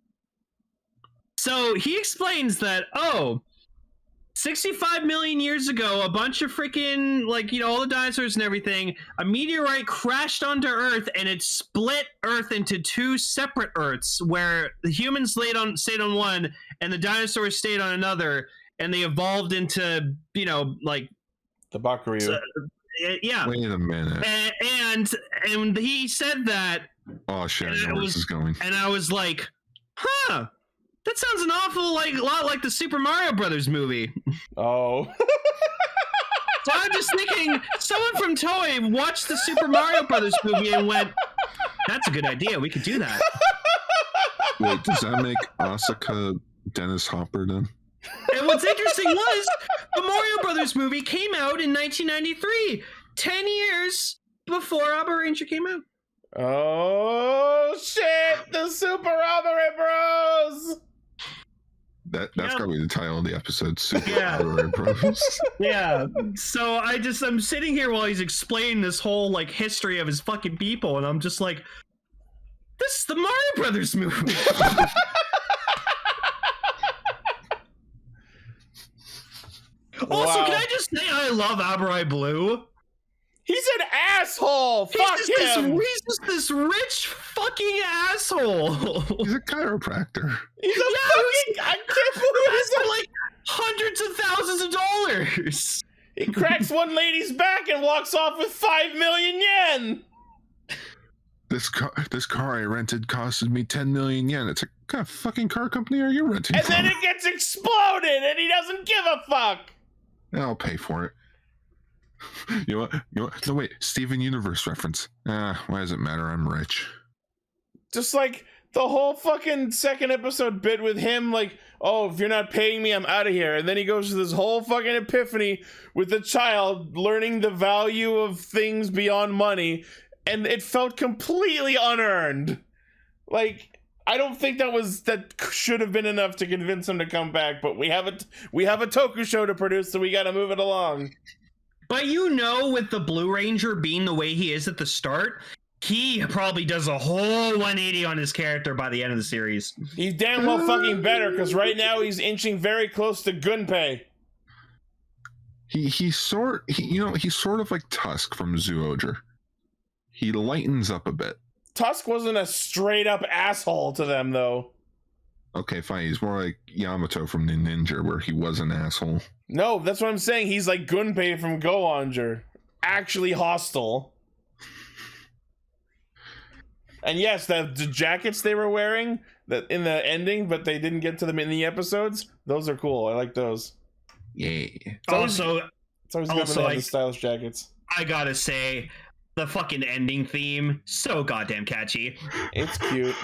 So he explains that, 65 million years ago, a bunch of freaking, like, you know, all the dinosaurs and everything, a meteorite crashed onto Earth and it split Earth into 2 separate Earths, where the humans stayed on one and the dinosaurs stayed on another, and they evolved into, you know, like... The Bakuryuu. Yeah. Wait a minute. And he said that... Oh shit, I know where this is going. And I was like, huh... That sounds an awful lot like the Super Mario Brothers movie. Oh. So I'm just thinking, someone from Toei watched the Super Mario Brothers movie and went, "That's a good idea. We could do that." Wait, does that make Asuka Dennis Hopper then? And what's interesting was the Mario Brothers movie came out in 1993, 10 years before Abaranger came out. Oh shit! The Super Abare Bros. That's gotta be the title of the episode. Super Yeah. Abare Bros. Yeah. So I'm sitting here while he's explaining this whole like history of his fucking people, and I'm just like, this is the Mario Brothers movie. Also, Wow. can I just say I love Abare Blue? He's an asshole. Fuck him. He's just this rich fucking asshole. He's a chiropractor. He's a fucking. I can't believe He's this. like hundreds of thousands of dollars. He cracks one lady's back and walks off with 5 million yen. This car I rented costed me 10 million yen. It's like, what kind of fucking car company are you renting And from? then it gets exploded, and he doesn't give a fuck. I'll pay for it. You know what? No, wait. Steven Universe reference. Why does it matter? I'm rich. Just like the whole fucking second episode bit with him, like, oh, if you're not paying me, I'm out of here. And then he goes to this whole fucking epiphany with the child learning the value of things beyond money, and it felt completely unearned. Like, I don't think that should have been enough to convince him to come back, but we have a Toku show to produce, so we gotta move it along. But you know, with the Blue Ranger being the way he is at the start, he probably does a whole 180 on his character by the end of the series. He's damn well fucking better, because right now he's inching very close to Gunpei. He's sort of like Tusk from Zyuranger. He lightens up a bit. Tusk wasn't a straight up asshole to them, though. Okay, fine. He's more like Yamato from the Ninja, where he was an asshole. No, that's what I'm saying. He's like Gunpei from Goanger. Actually hostile. And yes, the jackets they were wearing that in the ending, but they didn't get to them in the episodes, those are cool. I like those. Yeah. It's always good when they have the stylish jackets. I gotta say, the fucking ending theme, so goddamn catchy. It's cute.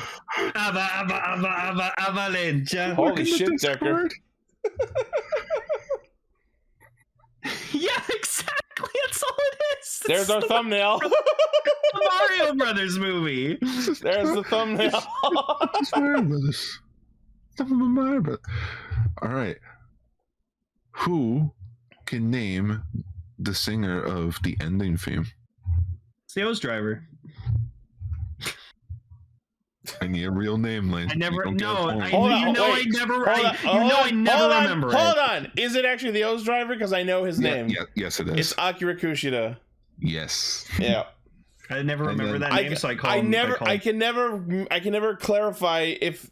Avalanche. Holy shit, Decker. Yeah, exactly. That's all it is. There's our thumbnail. The Mario Brothers movie. There's the thumbnail. It's Mario Brothers. Nothing but Mario Brothers. All right. Who can name the singer of the ending theme? Theo's driver. I need a real name, Lane. I never know. I never remember it. Hold on. Is it actually the O's driver? Because I know his name. Yeah, yes, it is. It's Akira Kushida. Yes. Yeah. I never remember that name, so I call him. I can never clarify if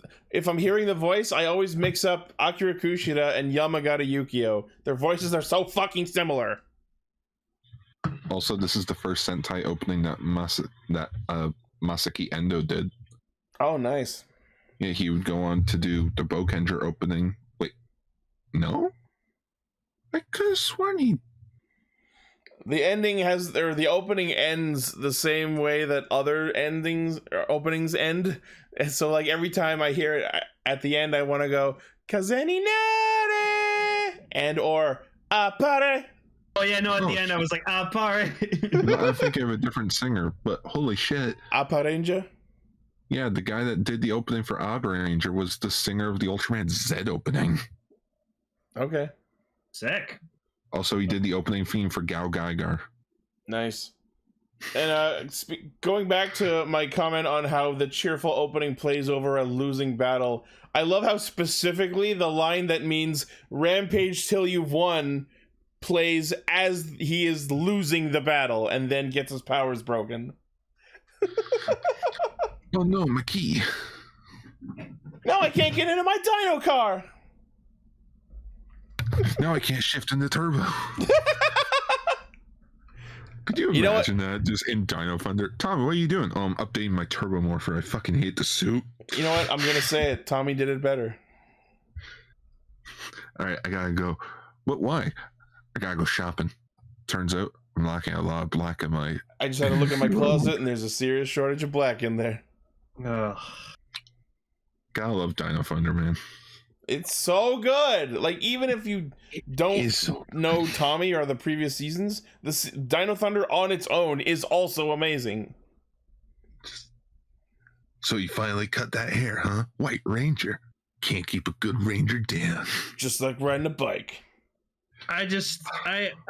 I'm hearing the voice. I always mix up Akira Kushida and Yamagata Yukio. Their voices are so fucking similar. Also, this is the first Sentai opening that Masaki Endo did. Oh, nice. Yeah, he would go on to do the Bokenger opening. Wait, no? I could have sworn he... The opening ends the same way that other openings end. And so, like, every time I hear it at the end, I want to go, Kazeni Nare! And, or, Apare! Oh, yeah, no, at the end I was like, Apare! I think of a different singer, but holy shit. Abaranger? Yeah, the guy that did the opening for Abaranger was the singer of the Ultraman Z opening. Okay. Sick. Also, he did the opening theme for Gao Gaigar. Nice. And going back to my comment on how the cheerful opening plays over a losing battle, I love how specifically the line that means rampage till you've won plays as he is losing the battle and then gets his powers broken. Oh no, my key. No, I can't get into my dino car. Now I can't shift into turbo. Could you imagine that just in Dino Thunder? Tommy, what are you doing? Oh, I'm updating my turbo morpher. I fucking hate the suit. You know what? I'm gonna say it. Tommy did it better. All right, I gotta go. What? Why? I gotta go shopping. Turns out I'm lacking a lot of black in my... I just had to look at my closet and there's a serious shortage of black in there. Ugh. Gotta love Dino Thunder, man. It's so good. Like, even if you don't know Tommy or the previous seasons, this Dino Thunder on its own is also amazing. So you finally cut that hair, huh? White Ranger. Can't keep a good Ranger down. Just like riding a bike. I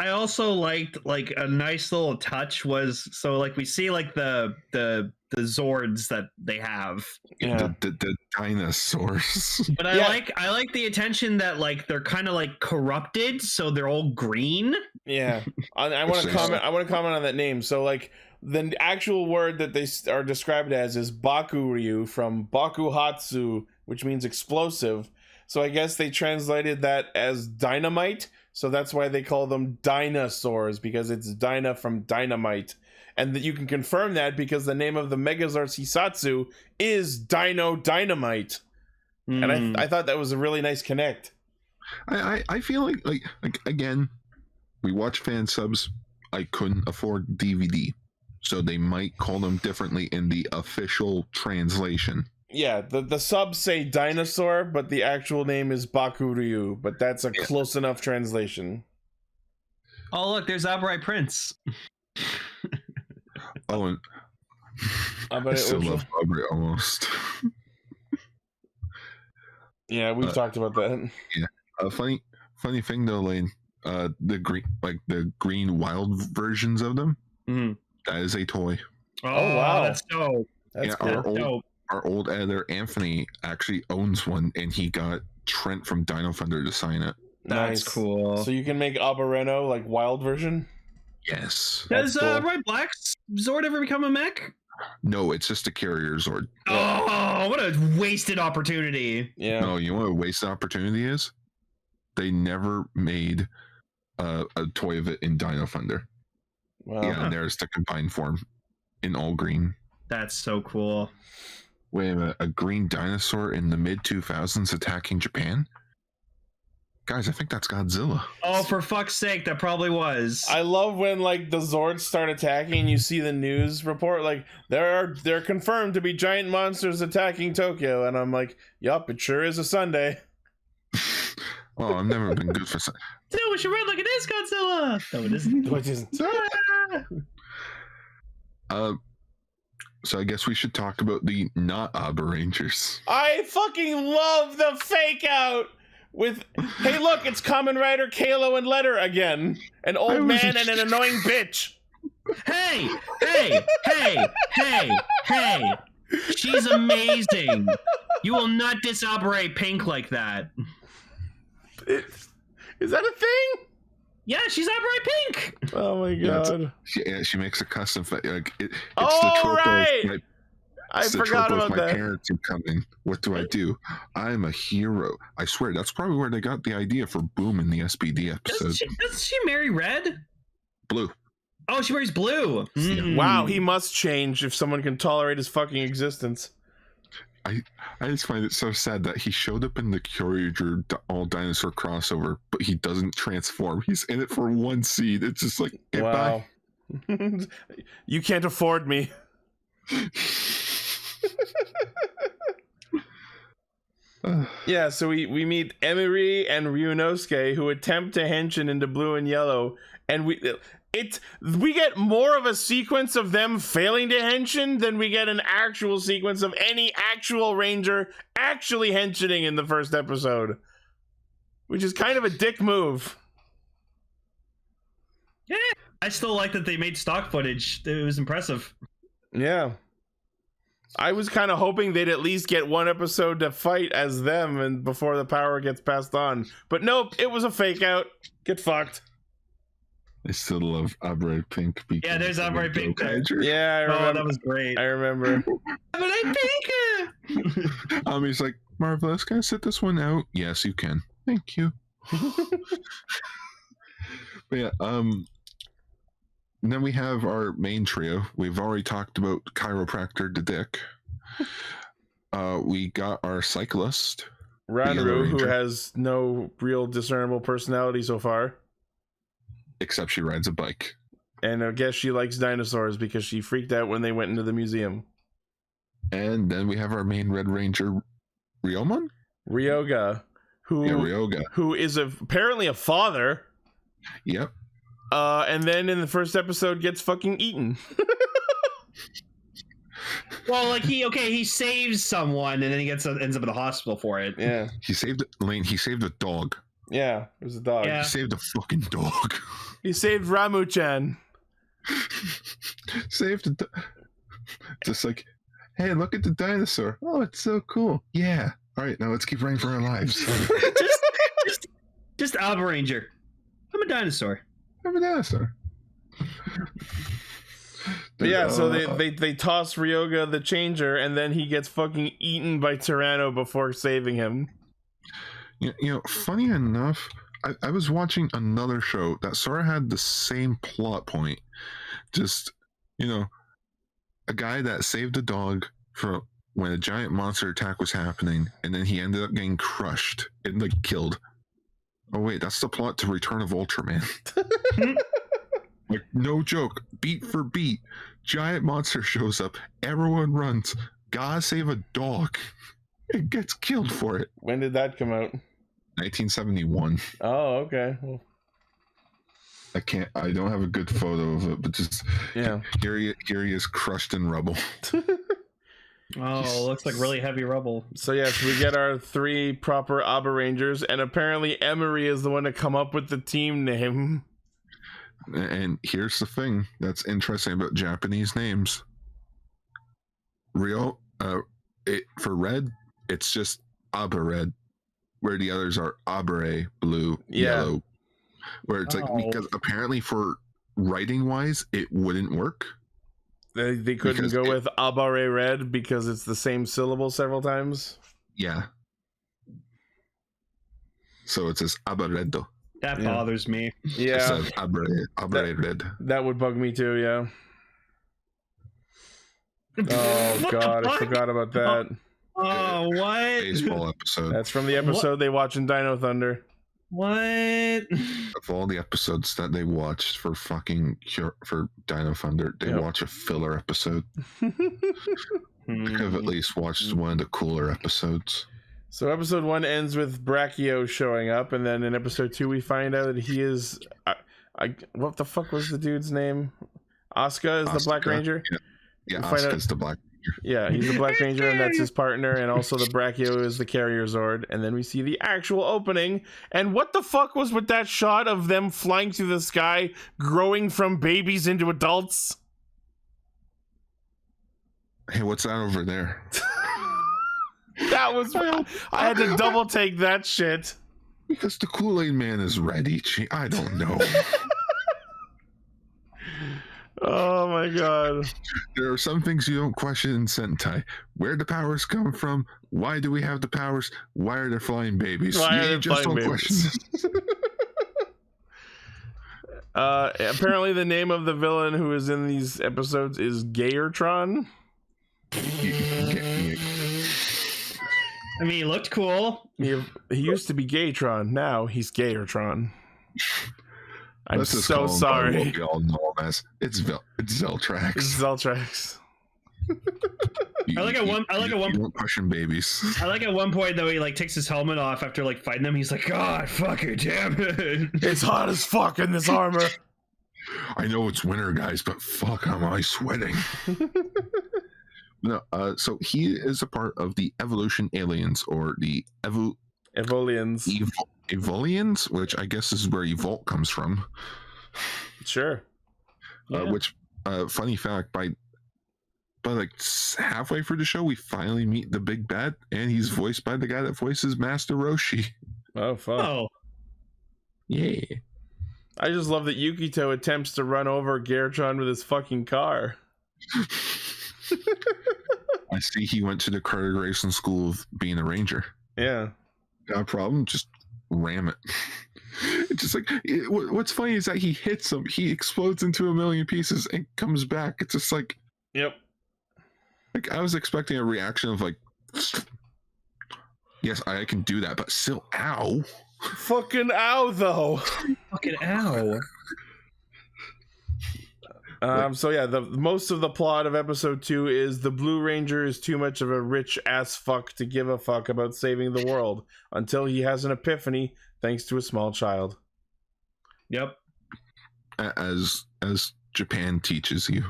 also liked, like, a nice little touch was, so like we see like the Zords that they have. Yeah. The dinosaurs. But I like the attention that, like, they're kind of like corrupted, so they're all green. Yeah. I want to comment on that name. So, like, the actual word that they are described as is Bakuryuu from Bakuhatsu, which means explosive. So I guess they translated that as dynamite. So that's why they call them dinosaurs, because it's Dyna from dynamite. And that you can confirm that because the name of the Megazord Hisatsu is Dino Dynamite. And I thought that was a really nice connect. I feel like again, we watch fan subs. I couldn't afford DVD, so they might call them differently in the official translation. Yeah, the subs say dinosaur, but the actual name is Bakuryuu, but that's a close enough translation. Oh, look, there's Abare Prince. Oh, and I still love Abare almost. Yeah, we've talked about that. Yeah, funny thing though, Lane. The green wild versions of them. That is a toy. Oh wow, that's dope. That's cool. Our old editor Anthony actually owns one, and he got Trent from Dino Thunder to sign it. That's cool. So you can make Abareno like wild version. Yes. Does Red Black's Zord ever become a mech? No, it's just a carrier Zord. Oh, what a wasted opportunity. Yeah. No, you know what a wasted opportunity is? They never made a toy of it in Dino Thunder. Wow. Yeah, and there's the combined form in all green. That's so cool. Wait a minute, a green dinosaur in the mid-2000s attacking Japan? Guys, I think that's Godzilla. Oh, for fuck's sake, that probably was. I love when like the Zords start attacking and you see the news report like they're confirmed to be giant monsters attacking Tokyo, and I'm like, yup, it sure is a Sunday. Oh, I've never been good for No, we should read like it is Godzilla. No, it isn't. No, it isn't. So I guess we should talk about the not Abarangers. I fucking love the fake out with, hey look, it's Kamen Rider Kalo and Letter again. An old man and an annoying bitch. Hey! She's amazing. You will not disoperate Pink like that. Is that a thing? Yeah, she's Abare Pink. Oh my god. She makes a custom it's Oh, the trope right. of I forgot about my that. parents are coming. What do I do? I'm a hero. I swear that's probably where they got the idea for Boom in the SPD episode. Doesn't she marry Red? Blue. Oh, she marries Blue. Wow, he must change if someone can tolerate his fucking existence. I just find it so sad that he showed up in the Kyoryuger all dinosaur crossover, but he doesn't transform. He's in it for one scene. It's just like, hey, Wow. You can't afford me. Yeah, so we meet Emery and Ryunosuke, who attempt to henshin into Blue and Yellow, and we get more of a sequence of them failing to henshin than we get an actual sequence of any actual ranger actually henshining in the first episode, which is kind of a dick move. Yeah, I still like that they made stock footage. It was impressive. Yeah. I was kind of hoping they'd at least get one episode to fight as them and before the power gets passed on. But nope, it was a fake out. Get fucked. I still love Abare Pink. Yeah, there's Abare Pink there. Yeah, I remember. Oh, that was great. I remember. Abare Pink! He's like, Marvelous, can I sit this one out? Yes, you can. Thank you. But yeah, and then we have our main trio. We've already talked about chiropractor the Dick. We got our cyclist, Ranru, who has no real discernible personality so far. Except she rides a bike. And I guess she likes dinosaurs because she freaked out when they went into the museum. And then we have our main Red Ranger, Ryomon? Ryoga, who is apparently a father. Yep. And then in the first episode gets fucking eaten. Well, like he saves someone and then he ends up in the hospital for it. Yeah. He saved a dog. Yeah, it was a dog. Yeah. He saved a fucking dog. He saved Ramu-chan. Saved just like, hey, look at the dinosaur. Oh, it's so cool. Yeah. All right, now let's keep running for our lives. just Abaranger. I'm a dinosaur. I'm a dinosaur. But yeah, so they toss Ryoga the Changer, and then he gets fucking eaten by Tyranno before saving him. You know, funny enough, I was watching another show that sort of had the same plot point. Just, you know, a guy that saved a dog from when a giant monster attack was happening, and then he ended up getting crushed and like killed. Oh wait, that's the plot to Return of Ultraman. Like, no joke, beat for beat, giant monster shows up, everyone runs, gotta save a dog, and gets killed for it. When did that come out? 1971. Oh, okay. Well, I don't have a good photo of it, but just yeah. Here he is crushed in rubble. Oh, looks like really heavy rubble. So yes, we get our 3 proper Abarangers, and apparently Emery is the one to come up with the team name. And here's the thing that's interesting about Japanese names. For red, it's just Abared, where the others are Abare, blue, yellow. Where it's like, because apparently for writing wise, it wouldn't work. They couldn't Because go it- with Abare Red because it's the same syllable several times. Yeah. So it says Abaredo That Yeah. bothers me. Yeah, instead of Abare Red. that would bug me too. Yeah. Oh What the god, I fuck? forgot about that. Oh, what? Baseball episode. That's from the episode they watch in Dino Thunder. What? Of all the episodes that they watched for Dino Thunder, they Yep. watch a filler episode. I could have at least watched one of the cooler episodes. So episode 1 ends with Bakuryuu showing up, and then in episode 2 we find out that he is what the fuck was the dude's name? Asuka is the Black Asuka, Ranger. Yeah, We find out- Asuka's the Black Ranger. Yeah, he's the Black Ranger, and that's his partner, and also the Bakuryuu is the Carrier Zord. And then we see the actual opening. And what the fuck was with that shot of them flying through the sky, growing from babies into adults? Hey, what's that over there? That was I had to double take that shit. Because the Kool-Aid Man is ready. I don't know. Oh my god. There are some things you don't question in Sentai. Where the powers come from? Why do we have the powers? Why are there flying babies? Why are You there just flying don't question babies? it. Apparently the name of the villain who is in these episodes is Gayertron. I mean, he looked cool. He used to be Gaytron, now he's Gayertron. I'm Let's just so call him by sorry. what we all know him as. It's Zeltrax. It's Zeltrax. You- I like at one you don't question babies. I like at one point though he like takes his helmet off after like fighting them. He's like, God, fuck it, damn it. It's hot as fuck in this armor. I know it's winter, guys, but fuck, am I sweating? No, so he is a part of the Evolution Aliens, or the Evolians. Evolians, which I guess is where Evolt comes from. Sure. Yeah. Which, funny fact, by like halfway through the show, we finally meet the big bad, and he's voiced by the guy that voices Master Roshi. Oh, fuck. Oh, Yeah. I just love that Yukito attempts to run over Gayertron with his fucking car. I see he went to the kart racing school of being a ranger. Yeah. Got a problem? Just ram it. It's just like, what's funny is that he hits him, he explodes into a million pieces and comes back. It's just like, Yep. like I was expecting a reaction of like, yes, I can do that, but still, ow. Fucking ow, though. fucking ow. So yeah, the most of the plot of episode 2 is the Blue Ranger is too much of a rich ass fuck to give a fuck about saving the world until he has an epiphany thanks to a small child. Yep. As Japan teaches you.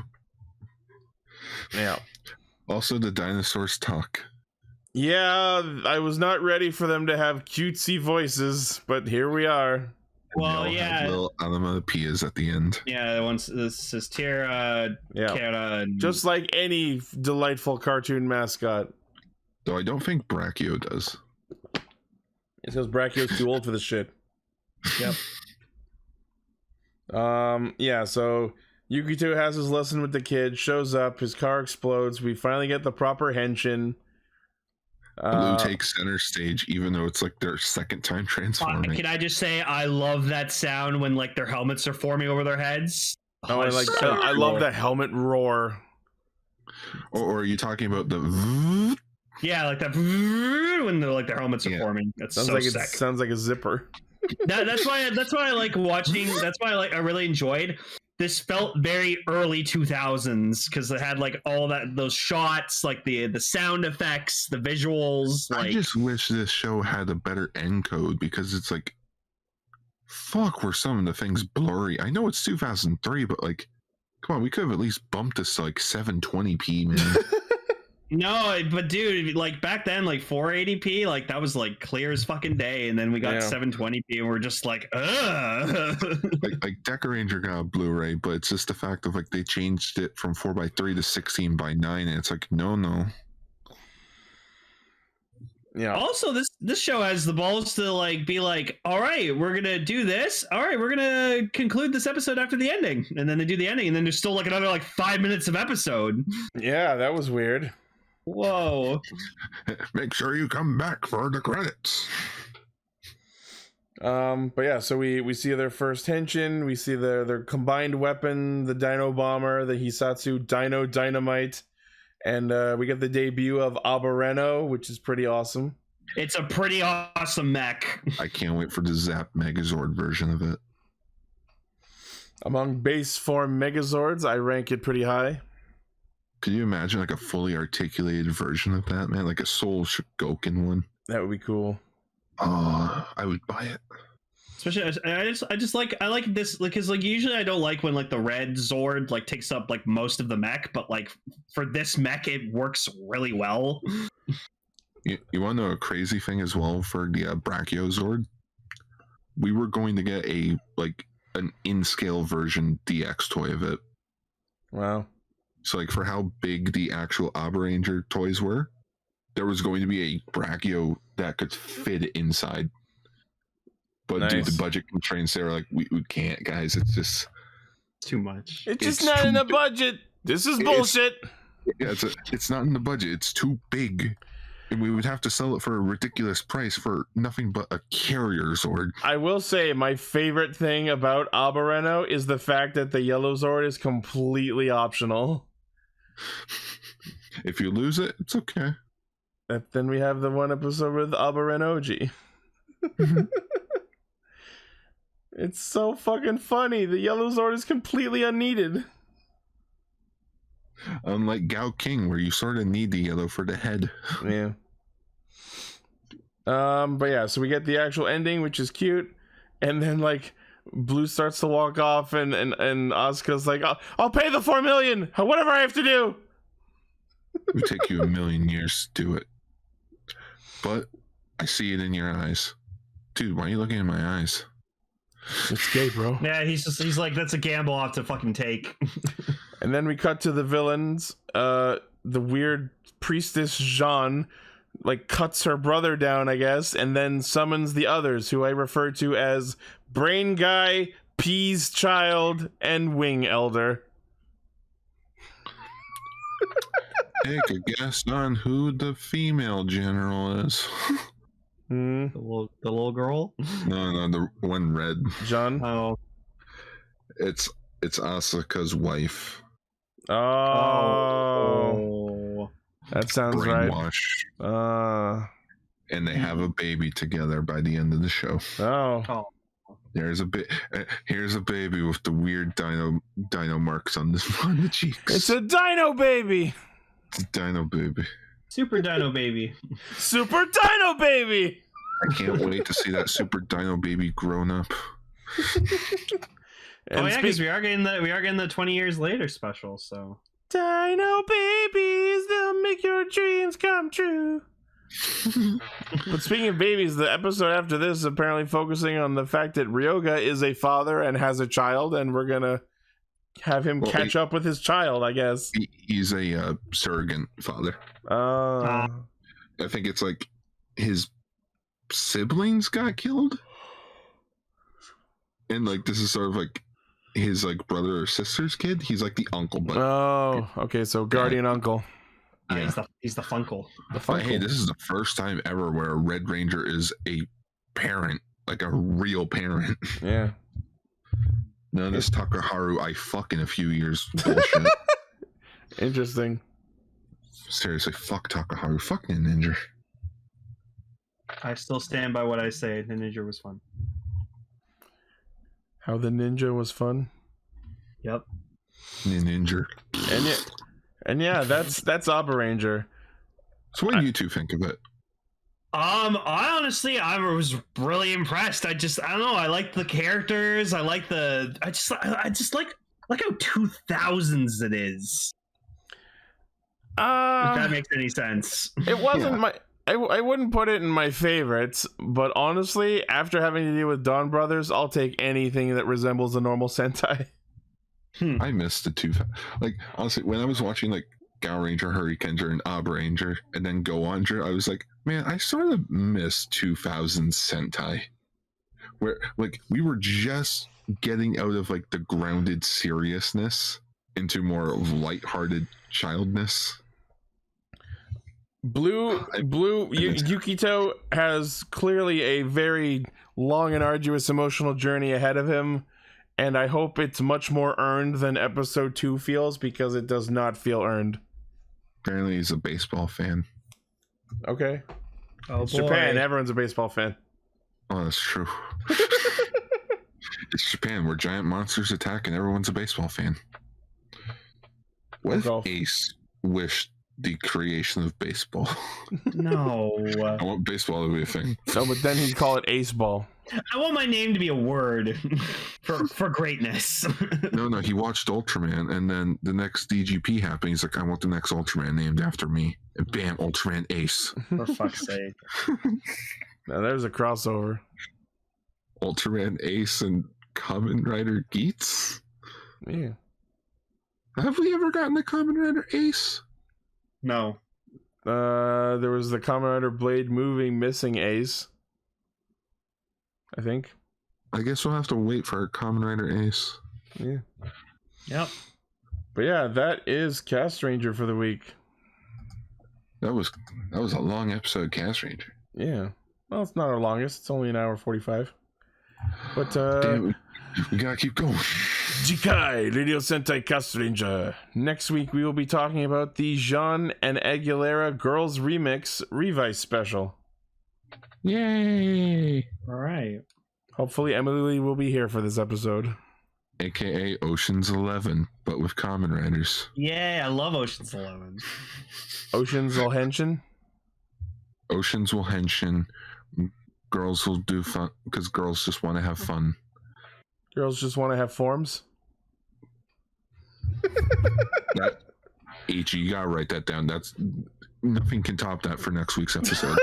Yeah. Also, the dinosaurs talk. Yeah, I was not ready for them to have cutesy voices, but here we are. Well, They all have yeah. little onomatopoeias at the end. Yeah, once this is Tira, Yeah. Kara, and Just like any delightful cartoon mascot. Though I don't think Brachio does. It's because Brachio's too old for this shit. Yep. Yeah, so Yukito has his lesson with the kid, shows up, his car explodes, we finally get the proper henshin. Blue takes center stage, even though it's like their second time transforming. Can I just say I love that sound when like their helmets are forming over their heads? Oh, I like so I love cool. the helmet roar. Or are you talking about the? Yeah, like that when they're like their helmets are Yeah. forming. That's Sounds so like sick. it sounds like a zipper. That's why I like watching. That's why I really enjoyed. This felt very early 2000s because it had like all those shots, like the sound effects, the visuals. I Like, just wish this show had a better encode, because it's like, fuck, were some of the things blurry. I know it's 2003, but like, come on, we could have at least bumped this to like 720p, man. no, but dude, like back then, like 480p, like that was like clear as fucking day, and then we got Yeah. 720p, and we're just like, ugh. like Dekaranger got a Blu-ray, but it's just the fact of like they changed it from 4:3 to 16:9, and it's like, no. Yeah. Also, this show has the balls to like be like, all right, we're gonna do this. All right, we're gonna conclude this episode after the ending, and then they do the ending, and then there's still like another like 5 minutes of episode. Yeah, that was weird. Whoa. Make sure you come back for the credits. But yeah, so we see their first henshin, we see their combined weapon, the Dino Bomber, the Hisatsu Dino Dynamite, and we get the debut of Abareno, which is pretty awesome. It's a pretty awesome mech. I can't wait for the Zap Megazord version of it. Among base form Megazords, I rank it pretty high. Could you imagine like a fully articulated version of that, man? Like a Soul Shogoken one? That would be cool. I would buy it. Especially, I like this because like usually I don't like when like the red Zord like takes up like most of the mech, but like for this mech it works really well. You want to know a crazy thing as well for the Brachiozord? We were going to get an in-scale version DX toy of it. Wow. So like for how big the actual Abaranger toys were, there was going to be a Brachio that could fit inside. But Nice. due to budget constraints, they were like, we can't, guys. It's just Too much. It's just It's not too in the big. budget. This is It's- bullshit. yeah, it's not in the budget. It's too big. And we would have to sell it for a ridiculous price for nothing but a carrier Zord. I will say my favorite thing about Abareno is the fact that the Yellow Zord is completely optional. If you lose it, it's okay. And then we have the one episode with Abarenoji. It's so fucking funny. The Yellow Zord is completely unneeded. Unlike Gao King, where you sort of need the yellow for the head. Yeah. But yeah, so we get the actual ending, which is cute, and then like Blue starts to walk off, and Asuka's like, I'll pay the 4 million, whatever I have to do. It would take you a million years to do it. But I see it in your eyes. Dude, why are you looking in my eyes? It's gay, bro. Yeah, he's like, that's a gamble I'll have to fucking take. And then we cut to the villains. The weird priestess Jean like cuts her brother down, I guess, and then summons the others, who I refer to as Brain Guy, Peas Child, and Wing Elder. Take a guess on who the female general is. Hmm. The little girl. No, the one red. John. Oh. It's Asuka's wife. Oh, that sounds right. Brainwashed. And they have a baby together by the end of the show. Oh. Here's a baby with the weird dino marks on the cheeks. It's a dino baby. It's a dino baby. Super Dino Baby. Super Dino Baby. I can't wait to see that Super Dino Baby grown up. And Oh yeah, because we are getting the 20 years later special. So Dino babies, they'll make your dreams come true. But speaking of babies, the episode after this is apparently focusing on the fact that Ryoga is a father and has a child, and we're gonna have him catch up with his child, I guess. He's a surrogate father. I I think it's like his siblings got killed, and like this is sort of like his like brother or sister's kid. He's like the uncle, but okay, so guardian uncle. yeah. he's the Funkle. But hey, this is the first time ever where a Red Ranger is a parent, like a real parent. Yeah. None of this Takaharu I fuck in a few years bullshit. Interesting. Seriously, fuck Takaharu. Fuck Ninja. I still stand by what I say. The Ninja was fun. How the ninja was fun. Yep. Ninja. And yeah, that's Abaranger. So what do you two think of it? I honestly, I was really impressed. I don't know. I like the characters. I just like how 2000s it is. If that makes any sense. It wasn't I wouldn't put it in my favorites, but honestly, after having to deal with Donbrothers, I'll take anything that resembles a normal Sentai. I missed the two. Like honestly, when I was watching like Gaoranger, Hurricanenger, and Abaranger, and then Goanger, I was like, man, I sort of miss 2000 Sentai, where like we were just getting out of like the grounded seriousness into more of lighthearted childness. Yukito has clearly a very long and arduous emotional journey ahead of him, and I hope it's much more earned than episode 2 feels, because it does not feel earned. Apparently he's a baseball fan. Okay. Oh, It's boy. Japan, everyone's a baseball fan. Oh, that's true. It's Japan, where giant monsters attack and everyone's a baseball fan. What if golf. Ace wished the creation of baseball? No. I want baseball to be a thing. No, but then he'd call it ace ball. I want my name to be a word for greatness. No, he watched Ultraman, and then the next DGP happened. He's like, I want the next Ultraman named after me. And bam, Ultraman Ace. For fuck's sake. Now there's a crossover. Ultraman Ace and Kamen Rider Geats? Yeah. Have we ever gotten a Kamen Rider Ace? No. There was the Kamen Rider Blade moving missing ace, I think. I guess we'll have to wait for a Kamen Rider Ace. Yeah. Yep. But yeah, that is Castranger for the week. That was a long episode, Castranger. Yeah. Well, it's not our longest. It's only an hour 45. But Damn, we gotta keep going. Jikai Radio Sentai Castranger. Next week we will be talking about the Jean and Aguilera Girls Remix Revice special. Yay! All right. Hopefully Emily will be here for this episode. AKA Ocean's 11, but with Kamen Riders. Yeah, I love Ocean's 11. Ocean's Henshin. Oceans will henshin. Girls will do fun because girls just want to have fun. Girls just want to have forms. That H, you gotta write that down. That's nothing can top that for next week's episode.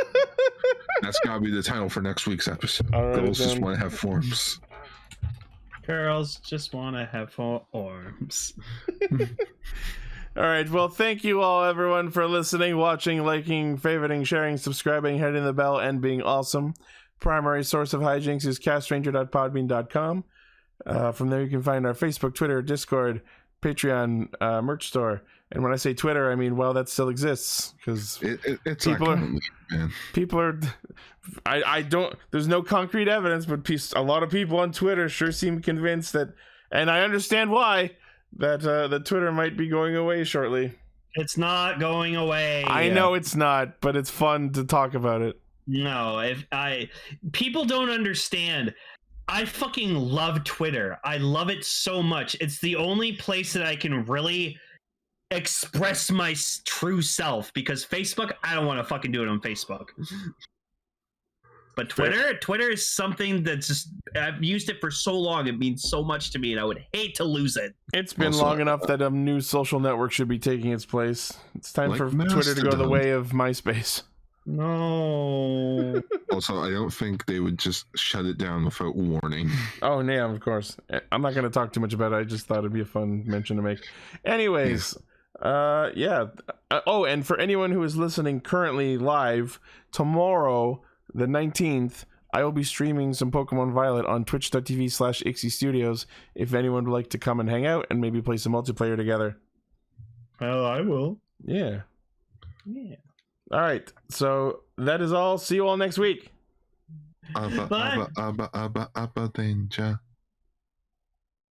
That's gotta be the title for next week's episode. Girls just want to have forms. Girls just want to have forms. All right. Well, thank you all, everyone, for listening, watching, liking, favoriting, sharing, subscribing, hitting the bell, and being awesome. Primary source of hijinks is castranger.podbean.com. From there, you can find our Facebook, Twitter, Discord, Patreon, merch store. And when I say Twitter, I mean, well, that still exists because it's people are, man. people are. I don't. There's no concrete evidence, but a lot of people on Twitter sure seem convinced that, and I understand why, that Twitter might be going away shortly. It's not going away. I know it's not, but it's fun to talk about it. No, people don't understand. I fucking love Twitter. I love it so much. It's the only place that I can really express my true self, because Facebook, I don't want to fucking do it on Facebook. But Twitter is something that's just, I've used it for so long. It means so much to me, and I would hate to lose it. It's been Also, long enough that a new social network should be taking its place. It's time like for Twitter to go the Mastodon. way of MySpace. No. Also, I don't think they would just shut it down without warning. Oh, yeah, of course. I'm not going to talk too much about it. I just thought it'd be a fun mention to make. Anyways, yeah. Oh, and for anyone who is listening currently live, tomorrow, the 19th, I will be streaming some Pokemon Violet on twitch.tv/Ixie Studios if anyone would like to come and hang out and maybe play some multiplayer together. Well, I will. Yeah. Yeah. All right. So that is all. See you all next week. Abba, Bye. Abba, Abba, Abba, Abba, danger.